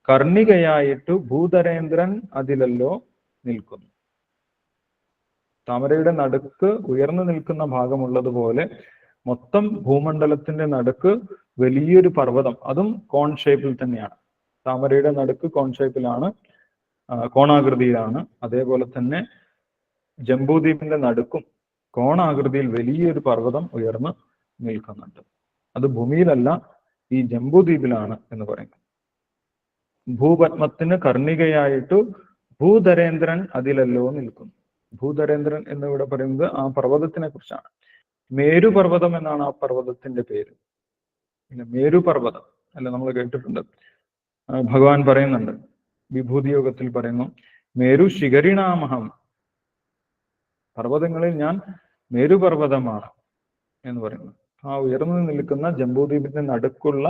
കർണികയായിട്ട് ഭൂധരേന്ദ്രൻ അതിലല്ലോ നിൽക്കുന്നു. താമരയുടെ നടുക്ക് ഉയർന്നു നിൽക്കുന്ന ഭാഗമുള്ളതുപോലെ മൊത്തം ഭൂമണ്ഡലത്തിന്റെ നടുക്ക് വലിയൊരു പർവ്വതം, അതും കോൺ ഷേപ്പിൽ തന്നെയാണ്. താമരയുടെ നടുക്ക് കോൺ ഷേപ്പിലാണ്, കോണാകൃതിയിലാണ്. അതേപോലെ തന്നെ ജംബൂദ്വീപിന്റെ നടുക്കും കോണാകൃതിയിൽ വലിയൊരു പർവ്വതം ഉയർന്ന് നിൽക്കുന്നുണ്ട്. അത് ഭൂമിയിലല്ല, ഈ ജംബൂദ്വീപിലാണ് എന്ന് പറയുന്നത്. ഭൂപത്മത്തിന് കർണികയായിട്ട് ഭൂധരേന്ദ്രൻ അതിലല്ലോ നിൽക്കുന്നു. ഭൂധരേന്ദ്രൻ എന്നിവിടെ പറയുന്നത് ആ പർവ്വതത്തിനെ കുറിച്ചാണ്. മേരുപർവ്വതം എന്നാണ് ആ പർവ്വതത്തിന്റെ പേര്. പിന്നെ മേരുപർവ്വതം അല്ല, നമ്മൾ കേട്ടിട്ടുണ്ട്. ഭഗവാൻ പറയുന്നുണ്ട്, വിഭൂതി യോഗത്തിൽ പറയുന്നു, മേരു ശിഖരിണാമഹം, പർവ്വതങ്ങളിൽ ഞാൻ മേരുപർവ്വതമാണ് എന്ന് പറയുന്നു. ആ ഉയർന്നു നിൽക്കുന്ന ജംബൂദ്വീപിന്റെ നടുക്കുള്ള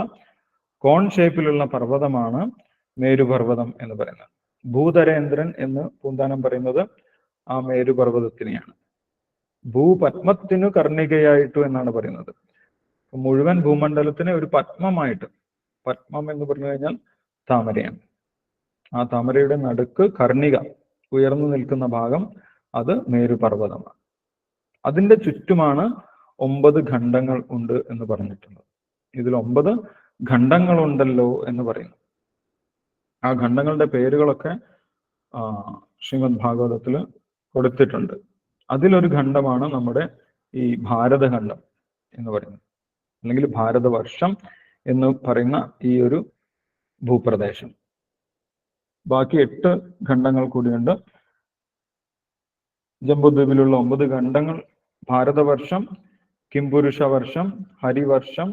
കോൺ ഷേപ്പിലുള്ള പർവ്വതമാണ് മേരുപർവ്വതം എന്ന് പറയുന്നത്. ഭൂധരേന്ദ്രൻ എന്ന് പൂന്താനം പറയുന്നത് ആ മേരുപർവ്വതത്തിനെയാണ്. ഭൂപത്മത്തിനു കർണികയായിട്ടു എന്നാണ് പറയുന്നത്. മുഴുവൻ ഭൂമണ്ഡലത്തിനെ ഒരു പത്മമായിട്ട്, പത്മം എന്ന് പറഞ്ഞു കഴിഞ്ഞാൽ താമരയാണ്. ആ താമരയുടെ നടുക്ക് കർണിക, ഉയർന്നു നിൽക്കുന്ന ഭാഗം, അത് മേരുപർവ്വതമാണ്. അതിന്റെ ചുറ്റുമാണ് 9 ഖണ്ഡങ്ങൾ ഉണ്ട് എന്ന് പറഞ്ഞിട്ടുണ്ട്. ഇതിൽ 9 ഖണ്ഡങ്ങളുണ്ടല്ലോ എന്ന് പറയുന്നു. ആ ഖണ്ഡങ്ങളുടെ പേരുകളൊക്കെ ശ്രീമദ് ഭാഗവതത്തിൽ കൊടുത്തിട്ടുണ്ട്. അതിലൊരു ഖണ്ഡമാണ് നമ്മുടെ ഈ ഭാരതഖണ്ഡം എന്ന് പറയുന്നത്, അല്ലെങ്കിൽ ഭാരതവർഷം എന്ന് പറയുന്ന ഈ ഒരു ഭൂപ്രദേശം. ബാക്കി 8 ഖണ്ഡങ്ങൾ കൂടിയുണ്ട്. ജംബുദ്വീപിലുള്ള 9 ഖണ്ഡങ്ങൾ ഭാരതവർഷം, കിംപുരുഷ വർഷം, ഹരിവർഷം,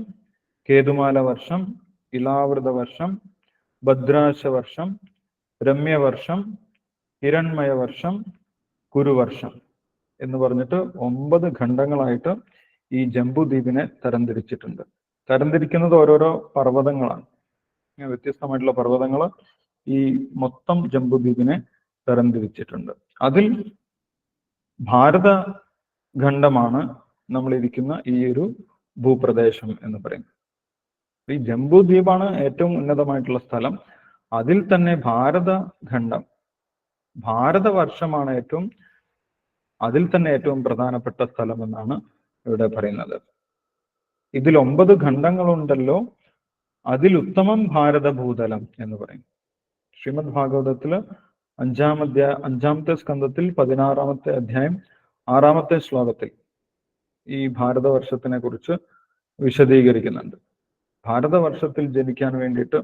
കേതുമാല വർഷം, ഇലാവൃത വർഷം, ഭദ്രാശ വർഷം, രമ്യവർഷം, ഹിരൺമയ വർഷം, കുരുവർഷം എന്ന് പറഞ്ഞിട്ട് 9 ഖണ്ഡങ്ങളായിട്ട് ഈ ജംബുദ്വീപിനെ തരംതിരിച്ചിട്ടുണ്ട്. തരംതിരിക്കുന്നത് ഓരോരോ പർവ്വതങ്ങളാണ്. വ്യത്യസ്തമായിട്ടുള്ള പർവ്വതങ്ങൾ ഈ മൊത്തം ജംബുദ്വീപിനെ തരംതിരിച്ചിട്ടുണ്ട്. അതിൽ ഭാരത ഖണ്ഡമാണ് നമ്മൾ ഇരിക്കുന്ന ഈ ഒരു ഭൂപ്രദേശം എന്ന് പറയുന്നത്. ഈ ജംബുദ്വീപാണ് ഏറ്റവും ഉന്നതമായിട്ടുള്ള സ്ഥലം. അതിൽ തന്നെ ഭാരതഖണ്ഡം, ഭാരതവർഷമാണ് അതിൽ തന്നെ ഏറ്റവും പ്രധാനപ്പെട്ട സ്ഥലം എന്നാണ് ഇവിടെ പറയുന്നത്. ഇതിൽ 9 ഖണ്ഡങ്ങളുണ്ടല്ലോ, അതിൽ ഉത്തമം ഭാരതഭൂതലം എന്ന് പറയും. ശ്രീമദ് ഭാഗവതത്തില് 5-ാമത്തെ സ്കന്ധത്തിൽ 16-ാമത്തെ അധ്യായം 6-ാമത്തെ ശ്ലോകത്തിൽ ഈ ഭാരതവർഷത്തിനെ കുറിച്ച് വിശദീകരിക്കുന്നുണ്ട്. ഭാരതവർഷത്തിൽ ജനിക്കാൻ വേണ്ടിയിട്ട്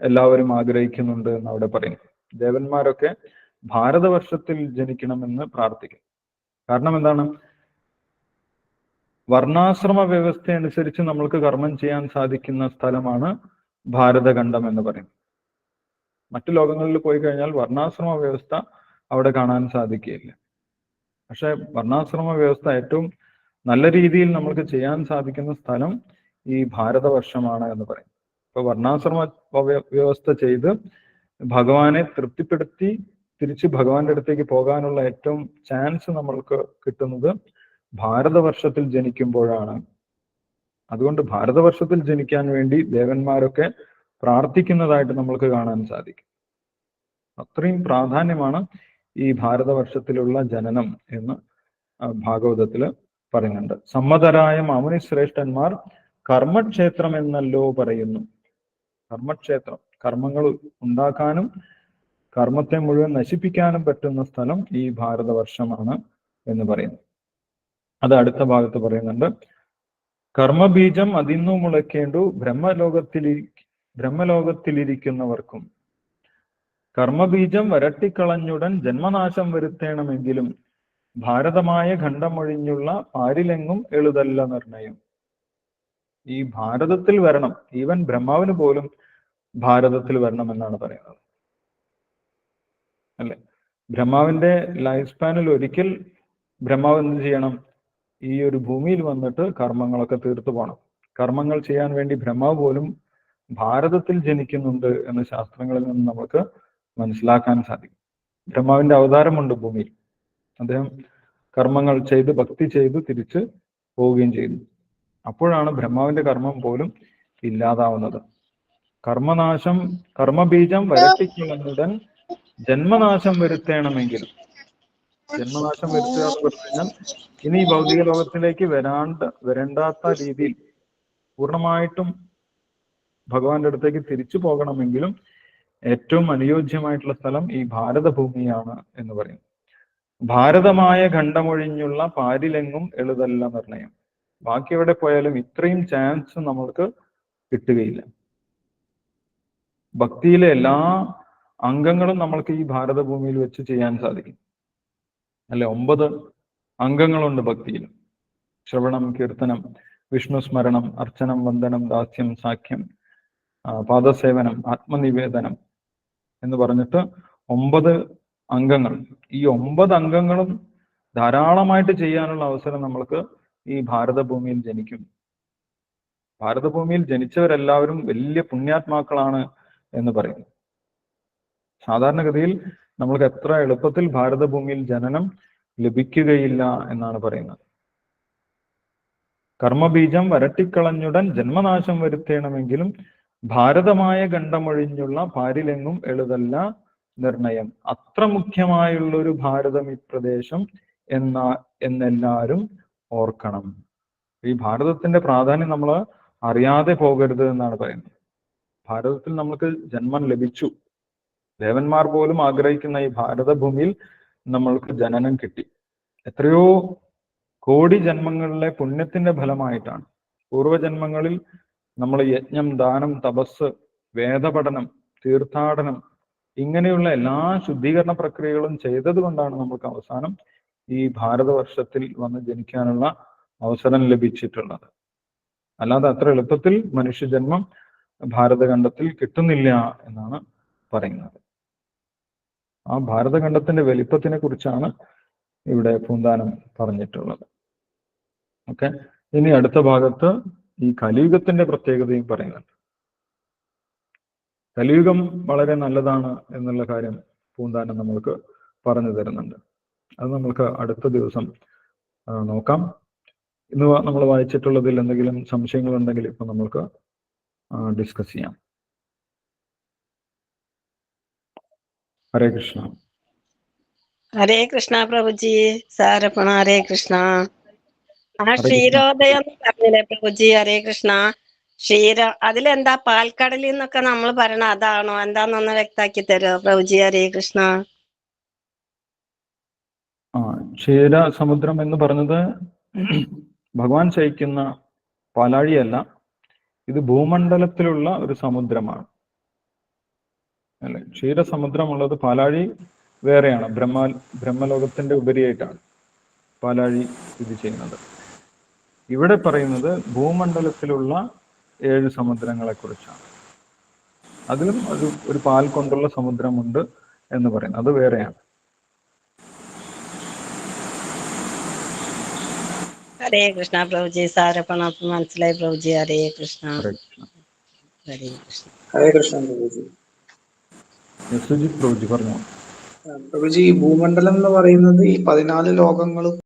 എല്ലാവരും ആഗ്രഹിക്കുന്നുണ്ട് എന്ന് അവിടെ പറയുന്നു. ദേവന്മാരൊക്കെ ഭാരതവർഷത്തിൽ ജനിക്കണമെന്ന് പ്രാർത്ഥിക്കും. കാരണം എന്താണ്? വർണ്ണാശ്രമ വ്യവസ്ഥ അനുസരിച്ച് നമ്മൾക്ക് കർമ്മം ചെയ്യാൻ സാധിക്കുന്ന സ്ഥലമാണ് ഭാരതഖണ്ഡം എന്ന് പറയുന്നത്. മറ്റു ലോകങ്ങളിൽ പോയി കഴിഞ്ഞാൽ വർണ്ണാശ്രമ വ്യവസ്ഥ അവിടെ കാണാൻ സാധിക്കുകയില്ല. പക്ഷെ വർണ്ണാശ്രമ വ്യവസ്ഥ ഏറ്റവും നല്ല രീതിയിൽ നമ്മൾക്ക് ചെയ്യാൻ സാധിക്കുന്ന സ്ഥലം ഈ ഭാരതവർഷമാണ് എന്ന് പറയും. ഇപ്പൊ വർണ്ണാശ്രമ വ്യവസ്ഥ ചെയ്ത് ഭഗവാനെ തൃപ്തിപ്പെടുത്തി തിരിച്ച് ഭഗവാന്റെ അടുത്തേക്ക് പോകാനുള്ള ഏറ്റവും ചാൻസ് നമ്മൾക്ക് കിട്ടുന്നത് ഭാരതവർഷത്തിൽ ജനിക്കുമ്പോഴാണ്. അതുകൊണ്ട് ഭാരതവർഷത്തിൽ ജനിക്കാൻ വേണ്ടി ദേവന്മാരൊക്കെ പ്രാർത്ഥിക്കുന്നതായിട്ട് നമ്മൾക്ക് കാണാൻ സാധിക്കും. അത്രയും പ്രാധാന്യമാണ് ഈ ഭാരതവർഷത്തിലുള്ള ജനനം എന്ന് ഭാഗവതത്തില് പറയുന്നുണ്ട്. സമ്മതരായ മാമുനി ശ്രേഷ്ഠന്മാർ കർമ്മക്ഷേത്രം എന്നല്ലോ പറയുന്നു. കർമ്മക്ഷേത്രം, കർമ്മങ്ങൾ ഉണ്ടാക്കാനും കർമ്മത്തെ മുഴുവൻ നശിപ്പിക്കാനും പറ്റുന്ന സ്ഥലം ഈ ഭാരതവർഷമാണ് എന്ന് പറയുന്നു. അത് അടുത്ത ഭാഗത്ത് പറയുന്നുണ്ട്. കർമ്മബീജം അതിന്നു മുളയ്ക്കേണ്ടു ബ്രഹ്മലോകത്തിലിരിക്കുന്നവർക്കും കർമ്മബീജം വരട്ടിക്കളഞ്ഞുടൻ ജന്മനാശം വരുത്തേണമെങ്കിലും ഭാരതമായ ഖണ്ഡമൊഴിഞ്ഞുള്ള പാരിലെങ്ങും എളുതല്ല നിർണയം. ഈ ഭാരതത്തിൽ വരണം, ഈവൻ ബ്രഹ്മാവിന് പോലും ഭാരതത്തിൽ വരണം എന്നാണ് പറയുന്നത്, അല്ലെ? ബ്രഹ്മാവിന്റെ ലൈഫ് സ്പാനിൽ ഒരിക്കൽ ബ്രഹ്മാവ് എന്ത് ചെയ്യണം? ഈ ഒരു ഭൂമിയിൽ വന്നിട്ട് കർമ്മങ്ങളൊക്കെ തീർത്തു പോകണം. കർമ്മങ്ങൾ ചെയ്യാൻ വേണ്ടി ബ്രഹ്മാവ് പോലും ഭാരതത്തിൽ ജനിക്കുന്നുണ്ട് എന്ന് ശാസ്ത്രങ്ങളിൽ നിന്ന് നമുക്ക് മനസ്സിലാക്കാൻ സാധിക്കും. ബ്രഹ്മാവിന്റെ അവതാരമുണ്ട് ഭൂമിയിൽ. അദ്ദേഹം കർമ്മങ്ങൾ ചെയ്ത് ഭക്തി ചെയ്ത് തിരിച്ച് പോവുകയും ചെയ്തു. അപ്പോഴാണ് ബ്രഹ്മാവിന്റെ കർമ്മം പോലും ഇല്ലാതാവുന്നത്. കർമ്മബീജം വരട്ടിക്കളഞ്ഞുടൻ ജന്മനാശം വരുത്തേണമെങ്കിലും, ജന്മനാശം വരുത്തുക എന്ന് പറഞ്ഞു കഴിഞ്ഞാൽ ഇനി ഈ ഭൗതിക ലോകത്തിലേക്ക് വരണ്ടാത്ത രീതിയിൽ പൂർണ്ണമായിട്ടും ഭഗവാന്റെ അടുത്തേക്ക് തിരിച്ചു പോകണമെങ്കിലും ഏറ്റവും അനുയോജ്യമായിട്ടുള്ള സ്ഥലം ഈ ഭാരതഭൂമിയാണ് എന്ന് പറയും. ഭാരതമായ ഖണ്ഡമൊഴിഞ്ഞുള്ള പാരിലെങ്ങും എളുതല്ല നിർണയം. ബാക്കി എവിടെ പോയാലും ഇത്രയും ചാൻസ് നമ്മൾക്ക് കിട്ടുകയില്ല. ഭക്തിയിലെ എല്ലാ അംഗങ്ങളും നമ്മൾക്ക് ഈ ഭാരതഭൂമിയിൽ വെച്ച് ചെയ്യാൻ സാധിക്കും, അല്ലെ? 9 അംഗങ്ങളുണ്ട് ഭക്തിയിൽ. ശ്രവണം, കീർത്തനം, വിഷ്ണു സ്മരണം, അർച്ചനം, വന്ദനം, ദാസ്യം, സാഖ്യം, പാദസേവനം, ആത്മനിവേദനം എന്ന് പറഞ്ഞിട്ട് 9 അംഗങ്ങൾ. ഈ 9 അംഗങ്ങളും ധാരാളമായിട്ട് ചെയ്യാനുള്ള അവസരം നമ്മൾക്ക് ഈ ഭാരതഭൂമിയിൽ ജനിക്കും. ഭാരതഭൂമിയിൽ ജനിച്ചവരെല്ലാവരും വലിയ പുണ്യാത്മാക്കളാണ് എന്ന് പറയുന്നു. സാധാരണഗതിയിൽ നമ്മൾക്ക് എത്ര എളുപ്പത്തിൽ ഭാരതഭൂമിയിൽ ജനനം ലഭിക്കുകയില്ല എന്നാണ് പറയുന്നത്. കർമ്മബീജം വരട്ടിക്കളഞ്ഞുടൻ ജന്മനാശം വരുത്തേണമെങ്കിലും ഭാരതമായ ഖണ്ഡമൊഴിഞ്ഞുള്ള പാരിലെങ്ങും എളുതല്ല നിർണയം. അത്ര മുഖ്യമായുള്ളൊരു ഭാരതം ഈ പ്രദേശം എന്നെല്ലാരും ഓർക്കണം. ഈ ഭാരതത്തിന്റെ പ്രാധാന്യം നമ്മൾ അറിയാതെ പോകരുത് എന്നാണ് പറയുന്നത്. ഭാരതത്തിൽ നമുക്ക് ജന്മം ലഭിച്ചു. ദേവന്മാർ പോലും ആഗ്രഹിക്കുന്ന ഈ ഭാരതഭൂമിയിൽ നമ്മൾക്ക് ജനനം കിട്ടി. എത്രയോ കോടി ജന്മങ്ങളിലെ പുണ്യത്തിന്റെ ഫലമായിട്ടാണ്. പൂർവജന്മങ്ങളിൽ നമ്മൾ യജ്ഞം, ദാനം, തപസ്, വേദപഠനം, തീർത്ഥാടനം ഇങ്ങനെയുള്ള എല്ലാ ശുദ്ധീകരണ പ്രക്രിയകളും ചെയ്തത് കൊണ്ടാണ് നമുക്ക് അവസാനം ഈ ഭാരതവർഷത്തിൽ വന്ന് ജനിക്കാനുള്ള അവസരം ലഭിച്ചിട്ടുള്ളത്. അല്ലാതെ അത്ര എളുപ്പത്തിൽ മനുഷ്യജന്മം ഭാരതഖണ്ഡത്തിൽ കിട്ടുന്നില്ല എന്നാണ് പറയുന്നത്. ആ ഭാരതഖണ്ഡത്തിന്റെ വലിപ്പത്തിനെ കുറിച്ചാണ് ഇവിടെ പൂന്താനം പറഞ്ഞിട്ടുള്ളത്. ഓക്കെ, ഇനി അടുത്ത ഭാഗത്ത് ഈ കലിയുഗത്തിന്റെ പ്രത്യേകതയും പറയുന്നുണ്ട്. കലിയുഗം വളരെ നല്ലതാണ് എന്നുള്ള കാര്യം പൂന്താനം നമ്മൾക്ക് പറഞ്ഞു തരുന്നുണ്ട്. അത് നമ്മൾക്ക് അടുത്ത ദിവസം നോക്കാം. ഇന്ന് നമ്മൾ വായിച്ചിട്ടുള്ളതിൽ എന്തെങ്കിലും സംശയങ്ങളുണ്ടെങ്കിൽ ഇപ്പൊ നമ്മൾക്ക് ഡിസ്കസ് ചെയ്യാം. ഹരേ കൃഷ്ണ. ഹരേ കൃഷ്ണ പ്രഭുജി, സാരപ്പണ. ഹരേ കൃഷ്ണ. ആ ക്ഷീരോദയം പറഞ്ഞില്ലേ പ്രഭുജി? ഹരേ കൃഷ്ണ. അതിലെന്താ പാൽക്കടലിൽ നിന്നൊക്കെ നമ്മൾ പറയണ അതാണോ? എന്താന്നൊന്ന് വ്യക്താക്കി തരുമോ പ്രഭുജി? ഹരേ കൃഷ്ണ. ക്ഷീര സമുദ്രം എന്ന് പറഞ്ഞത് ഭഗവാൻ ശയിക്കുന്ന പാലാഴിയല്ല, ഇത് ഭൂമണ്ഡലത്തിലുള്ള ഒരു സമുദ്രമാണ്, അല്ലെ? ക്ഷീരസമുദ്രമുള്ളത് പാലാഴി വേറെയാണ്. ബ്രഹ്മലോകത്തിന്റെ ഉപരിയായിട്ടാണ് പാലാഴി സ്ഥിതി ചെയ്യുന്നത്. ഇവിടെ പറയുന്നത് ഭൂമണ്ഡലത്തിലുള്ള 7 സമുദ്രങ്ങളെ കുറിച്ചാണ്. അതിലും ഒരു പാൽ കൊണ്ടുള്ള സമുദ്രമുണ്ട് എന്ന് പറയുന്നത്, അത് വേറെയാണ്. ഹരേ കൃഷ്ണ പ്രഭുജി, സാരപ്പണ മനസ്സിലായി പ്രഭുജി. ഹരേ കൃഷ്ണ. ഹരേ കൃഷ്ണ. ഹരേ കൃഷ്ണ പ്രഭുജി. സുജിത് പ്രഭുജി പറഞ്ഞു. പ്രഭുജി, ഭൂമണ്ഡലം എന്ന് പറയുന്നത് ഈ 14 ലോകങ്ങളും